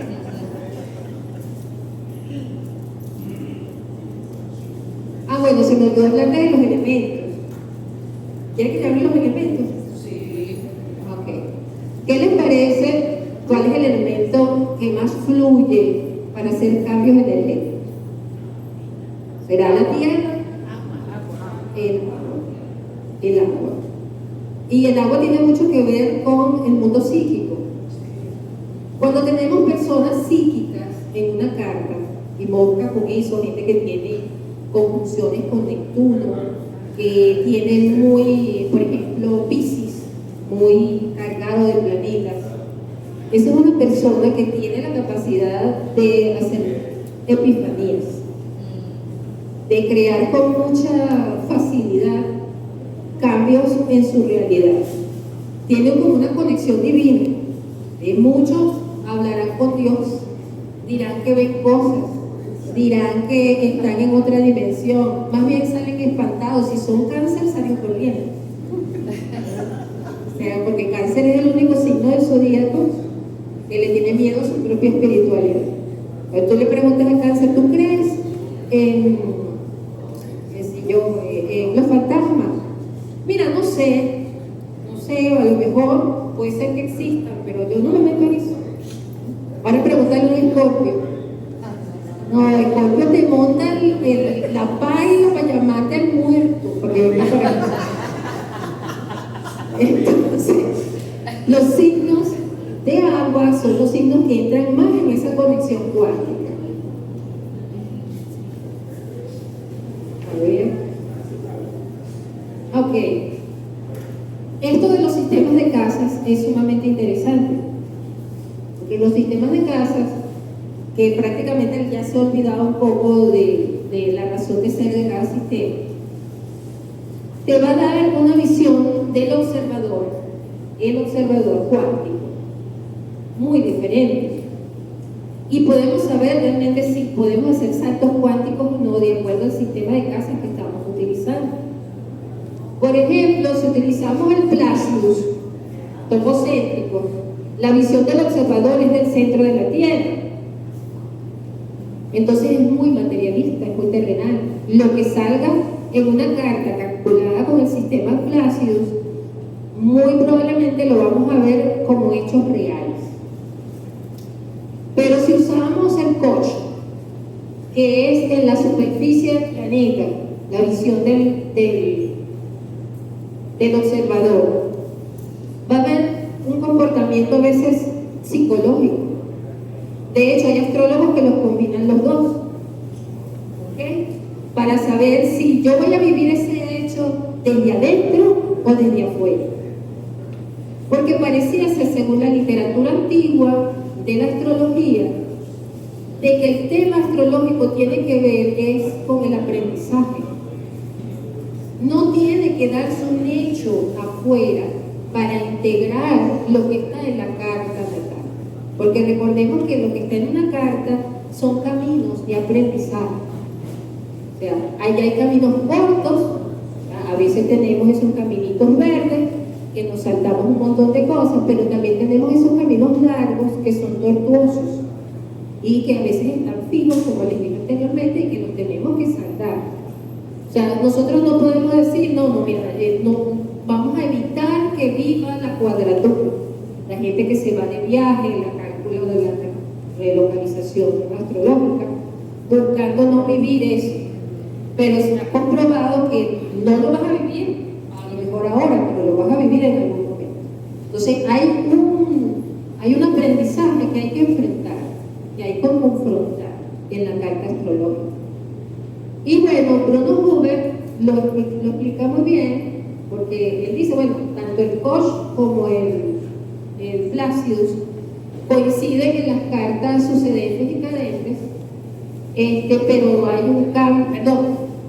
Ah, bueno, se me olvidó hablar de los elementos. ¿Quieren que te hable de los elementos? Sí. Ok. ¿Qué les parece? ¿Cuál es el elemento que más fluye para hacer cambios energéticos? ¿Será la tierra? El agua. Y el agua tiene mucho que ver con el mundo psíquico. Cuando tenemos personas psíquicas en una carta, y Mosca con eso, gente que tiene conjunciones con Neptuno, que tiene muy, por ejemplo, Piscis, muy cargado de planetas. Esa es una persona que tiene la capacidad de hacer epifanías, de crear con mucha facilidad cambios en su realidad. Tiene como una conexión divina. Muchos hablarán con Dios, dirán que ven cosas, dirán que están en otra dimensión, más bien salen espantados. Si son cáncer, salen corriendo. O sea, porque cáncer es el único signo del zodíaco que le tiene miedo a su propia espiritualidad. Cuando tú le preguntas a cáncer, ¿tú crees en los fantasmas? Mira, no sé, a lo mejor puede ser que existan, pero yo no me meto en eso. Ahora pregúntale a un Escorpio. No, el Escorpio te monta la paila para llamarte al muerto, porque venga por ahí. Entonces, los signos de agua son los signos que entran más en esa conexión cuántica. A ver. Ok. Esto de los sistemas de casas es sumamente interesante, porque los sistemas de casas, que prácticamente ya se ha olvidado un poco de la razón de ser de cada sistema, te va a dar una visión del observador, el observador cuántico, muy diferente. Y podemos saber realmente si podemos hacer saltos cuánticos o no de acuerdo al sistema de casas que estamos utilizando. Por ejemplo, si utilizamos el Placidus topocéntrico, la visión del observador es del centro de la Tierra. Entonces es muy materialista, es muy terrenal. Lo que salga en una carta calculada con el sistema Placidus, muy probablemente lo vamos a ver como hechos reales. Pero si usamos el Koch, que es en la superficie del planeta, la visión del observador, va a haber un comportamiento a veces psicológico. De hecho, hay astrólogos que los combinan los dos, ¿okay? Para saber si yo voy a vivir ese hecho desde adentro o desde afuera. Porque parecía ser, según la literatura antigua de la astrología, de que el tema astrológico tiene que ver es con el aprendizaje. No tiene que darse un hecho afuera para integrar lo que está en la carta natal. Porque recordemos que lo que está en una carta son caminos de aprendizaje. O sea, allá hay caminos cortos, a veces tenemos esos caminitos verdes, que nos saltamos un montón de cosas, pero también tenemos esos caminos y que a veces están fijos, como les dije anteriormente, y que los tenemos que saldar. O sea, nosotros no podemos decir, no, mira, no, vamos a evitar que viva la cuadratura. La gente que se va de viaje, la cálculo de la relocalización astrológica, buscando no vivir eso. Pero se ha comprobado que no lo vas a vivir, a lo mejor ahora, pero lo vas a vivir en algún momento. Entonces hay un aprendizaje que hay que enfrentar, que hay que confrontar en la carta astrológica. Y bueno, Bruno Huber lo explica muy bien, porque él dice, bueno, tanto el Koch como el Placidus coinciden en las cartas sucedentes y cadentes, pero hay un cambio,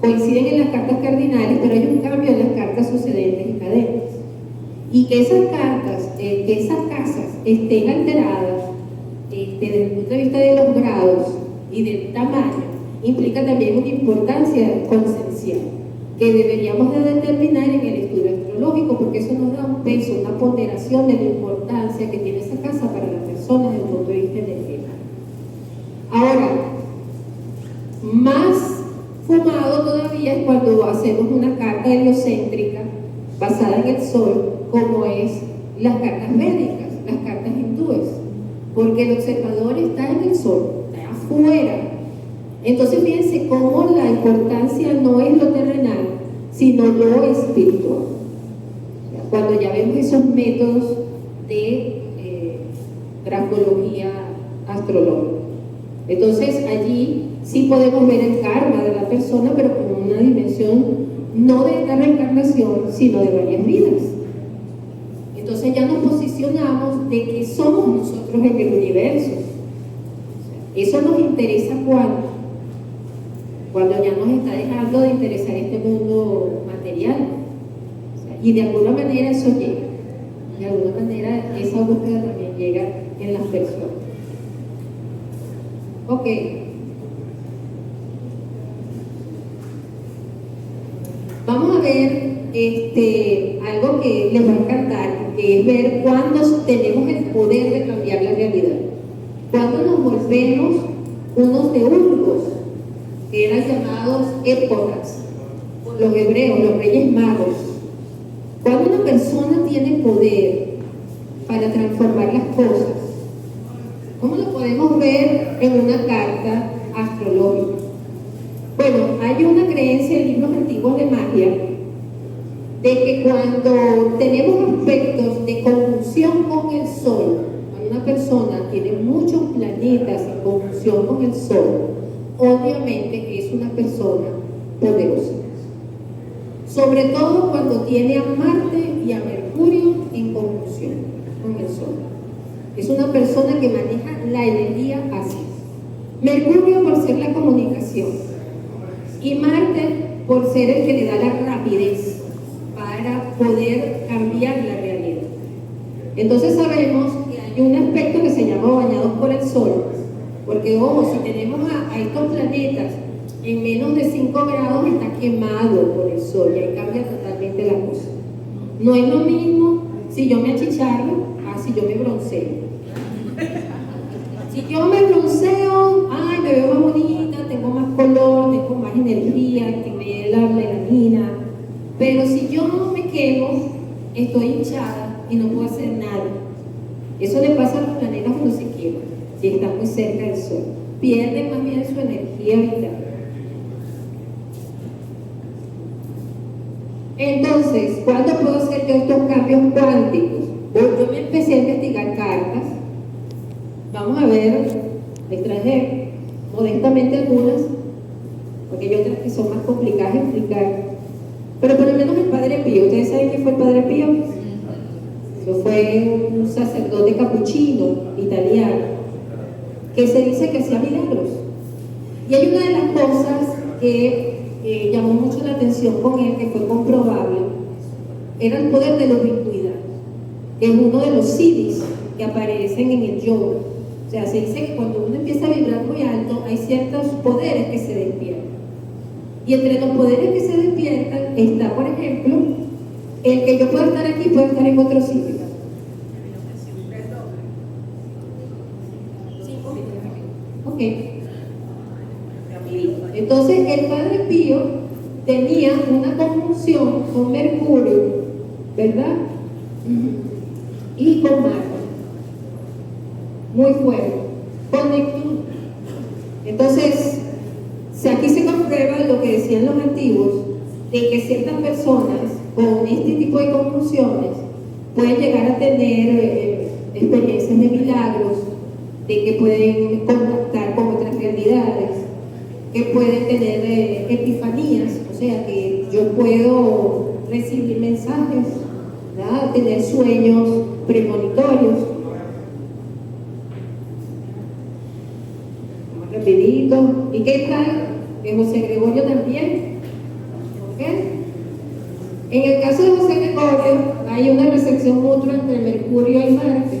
coinciden en las cartas cardinales, pero hay un cambio en las cartas sucedentes y cadentes. Y que esas cartas, que esas casas estén alteradas desde el punto de vista de los grados y del tamaño, implica también una importancia concencial que deberíamos de determinar en el estudio astrológico, porque eso nos da un peso, una ponderación de la importancia que tiene esa casa para la persona desde el punto de vista energético. Ahora, más fumado todavía es cuando hacemos una carta heliocéntrica basada en el Sol, como es las cartas védicas, las cartas hindúes, porque el observador está en el Sol, está afuera. Entonces fíjense cómo la importancia no es lo terrenal, sino lo espiritual. Cuando ya vemos esos métodos de grafología astrológica. Entonces allí sí podemos ver el karma de la persona, pero con una dimensión no de esta reencarnación, sino de varias vidas. Entonces ya nos posicionamos de que somos nosotros en el universo. Eso nos interesa cuando ya nos está dejando de interesar este mundo material. Y de alguna manera eso llega. De alguna manera esa búsqueda también llega en las personas. Ok. Vamos a ver algo que les va a encantar, que es ver cuándo tenemos el poder de cambiar la realidad. Cuando nos volvemos unos teurgos, que eran llamados épocas, los hebreos, los reyes magos. Cuando una persona tiene poder para transformar las cosas, ¿cómo lo podemos ver en una carta astrológica? Bueno, hay una creencia en libros antiguos de magia de que cuando tenemos aspectos de conjunción con el Sol, cuando una persona tiene muchos planetas en conjunción con el Sol, obviamente es una persona poderosa. Sobre todo cuando tiene a Marte y a Mercurio en conjunción con el Sol. Es una persona que maneja la energía así. Mercurio por ser la comunicación y Marte por ser el que le da la rapidez para poder cambiar la realidad. Entonces sabemos que hay un aspecto que se llama bañados por el Sol, porque ojo, si tenemos a estos planetas en menos de 5 grados, está quemado por el Sol y ahí cambia totalmente la cosa. No es lo mismo si yo me achicharro a si yo me bronceo. Si yo me bronceo, ay, me veo más bonita, tengo más color, tengo más energía, activé la melanina. Pero si yo me quemo, estoy hinchada y no puedo hacer nada. Eso le pasa a los planetas cuando se queman, si están muy cerca del Sol. Pierden más bien su energía vital. Entonces, ¿cuándo puedo hacer yo estos cambios cuánticos? Yo me empecé a investigar cartas. Vamos a ver, les traje modestamente algunas, porque hay otras que son más complicadas de explicar. Pero por lo menos el Padre Pío, ¿ustedes saben quién fue el Padre Pío? Eso fue un sacerdote capuchino italiano, que se dice que hacía milagros. Y hay una de las cosas que llamó mucho la atención con él, que fue comprobable, era el poder de la ubicuidad, que es uno de los siddhis que aparecen en el yoga. O sea, se dice que cuando uno empieza a vibrar muy alto, hay ciertos poderes que se despiertan. Y entre los poderes que se despiertan está, por ejemplo, el que yo pueda estar aquí, puedo estar en otro sitio. ¿Sí? 5 minutos. Ok. ¿Ok? Rapidito. Entonces el Padre Pío tenía una conjunción con Mercurio, ¿verdad? Y con Marte, muy fuerte, con Neptuno. Entonces, si aquí se comprueba lo que decían los antiguos, de que ciertas personas con este tipo de conjunciones pueden llegar a tener experiencias de milagros, de que pueden contactar con otras realidades, que pueden tener epifanías, o sea, que yo puedo recibir mensajes, ¿verdad? Tener sueños premonitorios. Vamos rapidito. ¿Y qué tal? De José Gregorio también. ¿Ok? En el caso de José Gregorio hay una recepción mutua entre Mercurio y Marte,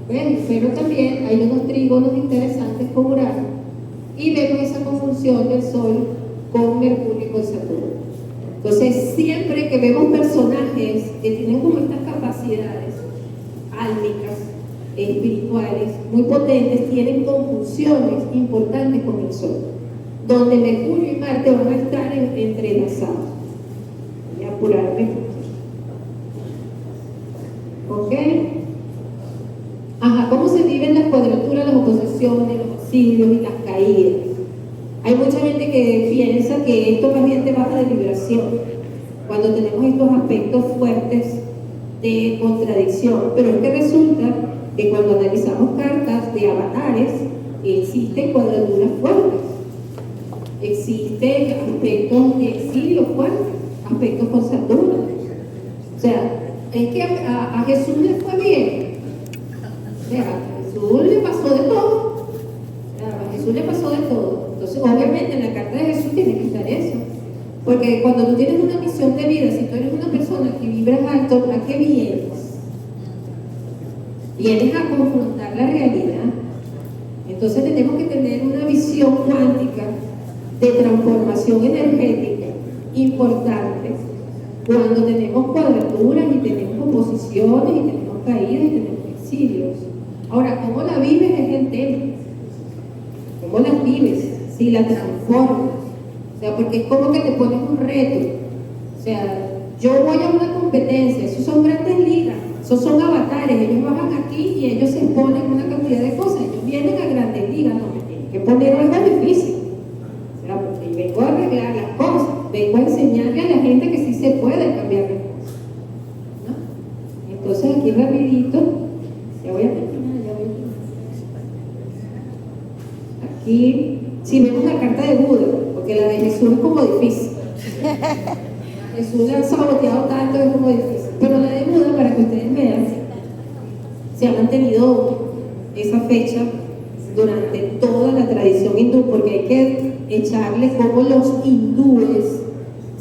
¿ves? Pero también hay unos trígonos interesantes con Urano y vemos esa conjunción del Sol con Mercurio y con Saturno. Entonces, siempre que vemos personajes que tienen como estas capacidades álmicas, espirituales, muy potentes, tienen conjunciones importantes con el Sol, donde Mercurio y Marte van a estar entrelazados. Voy a apurarme. ¿Ok? Ajá, ¿cómo se viven las cuadraturas, las oposiciones, los exilios y las caídas? Hay mucha gente que piensa que esto más bien te baja de vibración cuando tenemos estos aspectos fuertes de contradicción, pero es que resulta que cuando analizamos cartas de avatares existen cuadraturas fuertes, existen aspectos de exilio fuertes, aspectos con Saturno. O sea, es que a Jesús le fue bien. O sea, a Jesús le pasó de todo. A Jesús le pasó de todo. Entonces, obviamente, en la carta de Jesús tiene que estar eso. Porque cuando tú tienes una misión de vida, si tú eres una persona que vibras alto, ¿a qué vienes? Vienes a confrontar la realidad. Entonces, tenemos que tener una visión cuántica de transformación energética importante cuando tenemos cuadraturas y tenemos oposiciones y tenemos caídas y tenemos exilios. Ahora, ¿cómo la vives es el tema? ¿Cómo las vives? Si la transformas. O sea, porque es como que te pones un reto. O sea, yo voy a una competencia, esos son grandes ligas, esos son avatares, ellos bajan aquí y ellos se exponen una cantidad de cosas, ellos vienen a grandes ligas, no me tienen que poner algo difícil. O sea, porque vengo a arreglar las cosas, vengo a enseñarle a la gente que sí se puede cambiar las cosas, ¿no? Entonces aquí rapidito, ya voy a terminar. Aquí, si vemos la carta de Buda, porque la de Jesús es como difícil. Jesús le ha saboteado tanto, es como difícil. Pero la de Buda, para que ustedes vean, se ha mantenido esa fecha durante toda la tradición hindú, porque hay que echarle cómo los hindúes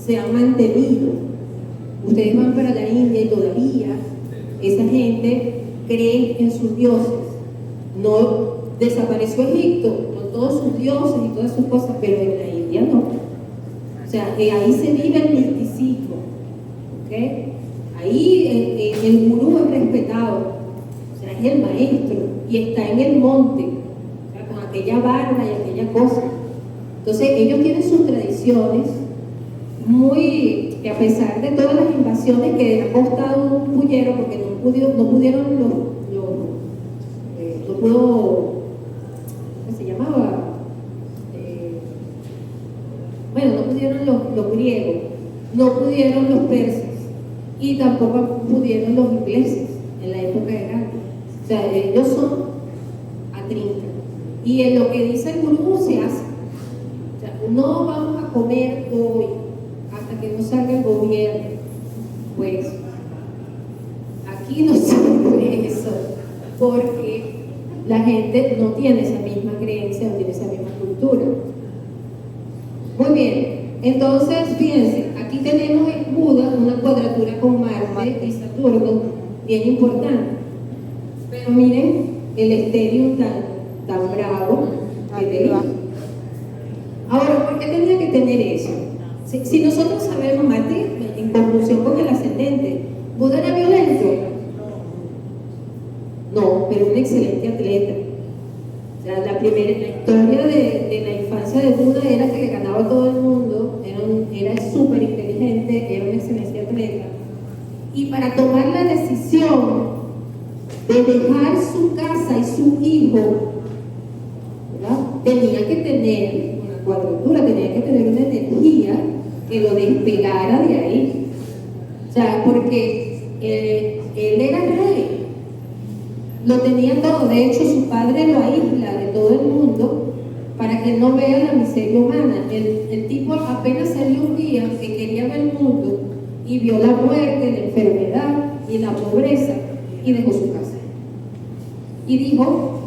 se han mantenido. Ustedes van para la India y todavía esa gente cree en sus dioses. No desapareció Egipto con todos sus dioses y todas sus cosas, pero en la India no. O sea, ahí se vive el misticismo, ¿okay? Ahí el gurú es respetado, o sea, es el maestro y está en el monte, o sea, con aquella barba y aquella cosa. Entonces ellos tienen sus tradiciones muy, que a pesar de todas las invasiones que ha costado un puñero, porque no pudieron no pudo, ¿cómo se llamaba? Bueno, no pudieron los griegos, no pudieron los persas y tampoco pudieron los ingleses en la época de Gandhi. O sea, ellos son a trinca. Y en lo que dice el gurú se hace. O sea, no vamos a comer hoy hasta que no salga el gobierno. Pues aquí no se puede eso, porque la gente no tiene esa misma creencia, no tiene esa misma cultura. Muy bien, entonces fíjense, aquí tenemos en Buda una cuadratura con Marte y Saturno, bien importante. Pero miren el estéreo tan bravo que tenía. Ahora, ¿por qué tenía que tener eso? Si nosotros sabemos, Marte, en conclusión con el ascendente, ¿Buda era violento? No, pero un excelente atleta. O sea, la historia de la infancia de Buda era que le ganaba a todo el mundo, era súper inteligente, era una excelente atleta. Y para tomar la decisión de dejar su casa y su hijo, ¿verdad?, tenía que tener una cuadratura, tenía que tener una energía que lo despegara de ahí. O sea, porque él era rey, lo tenía todo. De hecho, su padre lo aísla de todo el mundo para que no vea la miseria humana. El tipo apenas salió un día que quería ver el mundo y vio la muerte, la enfermedad y la pobreza y dejó su casa. Y dijo,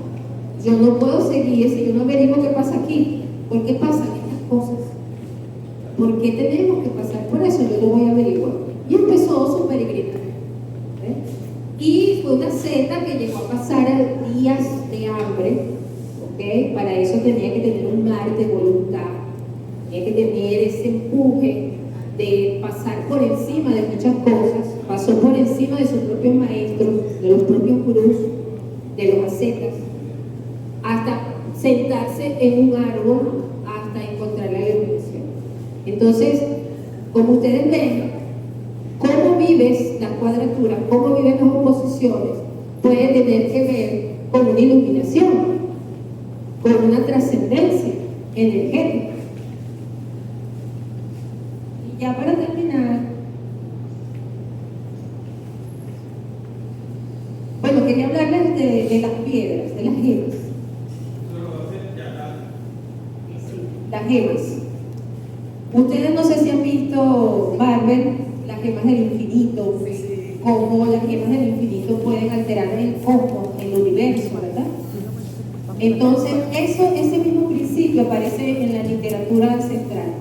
yo no puedo seguir si yo no averiguo qué pasa aquí. ¿Por qué pasan estas cosas? ¿Por qué tenemos que pasar por eso? Yo lo voy a averiguar. Y empezó su peregrinaje. Y fue una seta que llegó a pasar días de hambre. ¿Okay? Para eso tenía que tener un mar de voluntad. Tenía que tener ese empuje de pasar por encima de muchas cosas. Pasó por encima de sus propios maestros, de los propios gurús, de los ascetas, hasta sentarse en un árbol, hasta encontrar la iluminación. Entonces, como ustedes ven, cómo vives las cuadraturas, cómo vives las oposiciones, puede tener que ver con una iluminación, con una trascendencia energética. Y ya para terminar, bueno, quería hablarles de las piedras, de las gemas. Las gemas. Ustedes no sé si han visto Marvel, las gemas del infinito, cómo las gemas del infinito pueden alterar el cosmos, el universo, ¿verdad? Entonces, ese mismo principio aparece en la literatura ancestral.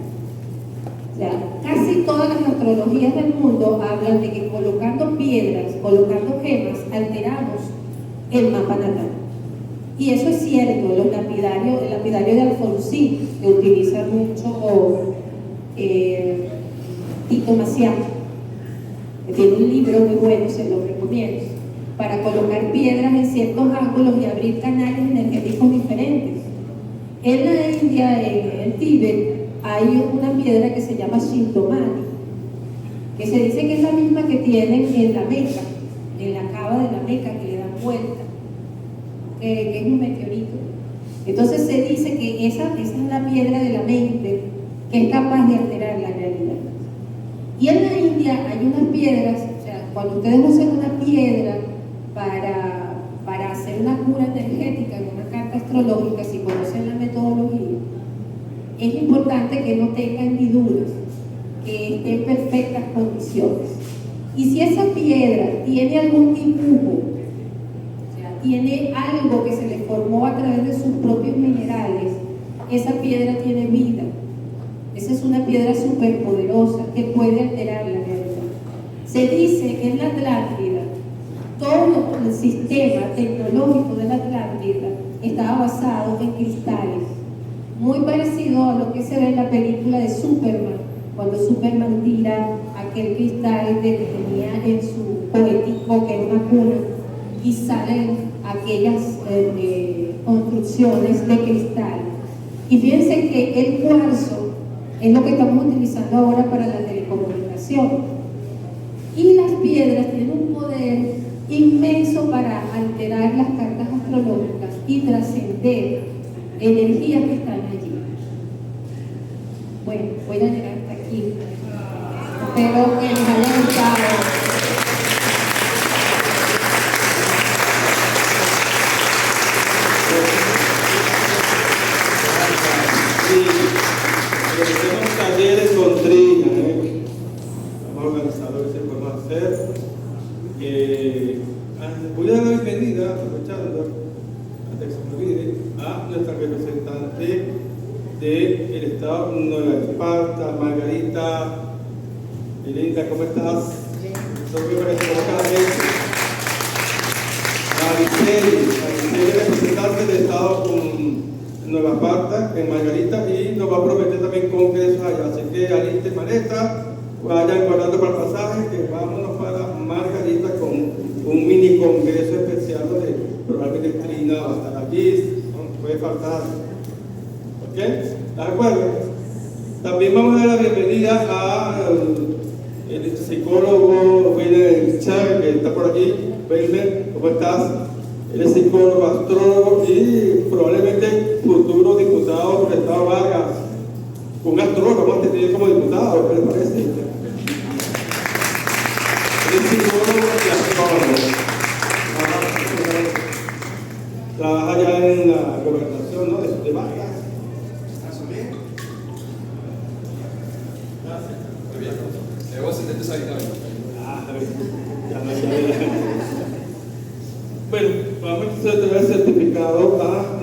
O sea, casi todas las astrologías del mundo hablan de que colocando piedras, colocando gemas, alteramos el mapa natal. Y eso es cierto. El lapidario de Alfonsín, que utiliza mucho Tito Macián, que tiene un libro muy bueno, se lo recomiendo, para colocar piedras en ciertos ángulos y abrir canales energéticos diferentes. En la India, en el Tíbet, hay una piedra que se llama Shintomani, que se dice que es la misma que tienen en la Meca, en la cava de la Meca, que le dan vuelta, que es un meteorito. Entonces se dice que esa es la piedra de la mente que es capaz de alterar la realidad. Y en la India hay unas piedras, o sea, cuando ustedes usan una piedra para hacer una cura energética en una carta astrológica, si conocen la metodología, es importante que no tenga hendiduras, que esté en perfectas condiciones. Y si esa piedra tiene algún dibujo, o sea, tiene algo que se le formó a través de sus propios minerales, esa piedra tiene vida. Esa es una piedra superpoderosa que puede alterar la realidad. Se dice que en la Atlántida, todo el sistema tecnológico de la Atlántida estaba basado en cristales, muy parecido a lo que se ve en la película de Superman, cuando Superman tira aquel cristal que tenía en su cohetico, que era una cuna, y salen aquellas construcciones de cristal. Y fíjense que el cuarzo es lo que estamos utilizando ahora para la telecomunicación. Y las piedras tienen un poder inmenso para alterar las cartas astrológicas y trascender energías que están allí. Bueno, voy a llegar hasta aquí. Espero que les haya gustado. Talleres con Trina, hemos organizado que se pueden hacer. Voy a dar la bienvenida, aprovechando, antes que se me olvide, a nuestra representante del Estado Nueva Esparta, Margarita. Linda, ¿cómo estás? Soy representante Maricel, representante del Estado Nueva Esparta, en Margarita, y nos va a prometer también congresos allá. Así que alisten maleta, vayan guardando para el pasaje, que vámonos para Margarita con un mini congreso especial donde probablemente Trina va a estar allí. faltar. ¿Ok? ¿De acuerdo? También vamos a dar la bienvenida a el psicólogo Wilmer Chávez, que está por aquí. Wilmer, ¿cómo estás? Él es psicólogo, astrólogo y probablemente futuro diputado por el Estado Vargas. Un astrólogo vamos a tener como diputado, ¿qué le parece? Él es psicólogo y astrólogo. Trabaja ya en la gobernación, ¿no? de Vargas. Bueno, vamos a entregar el certificado a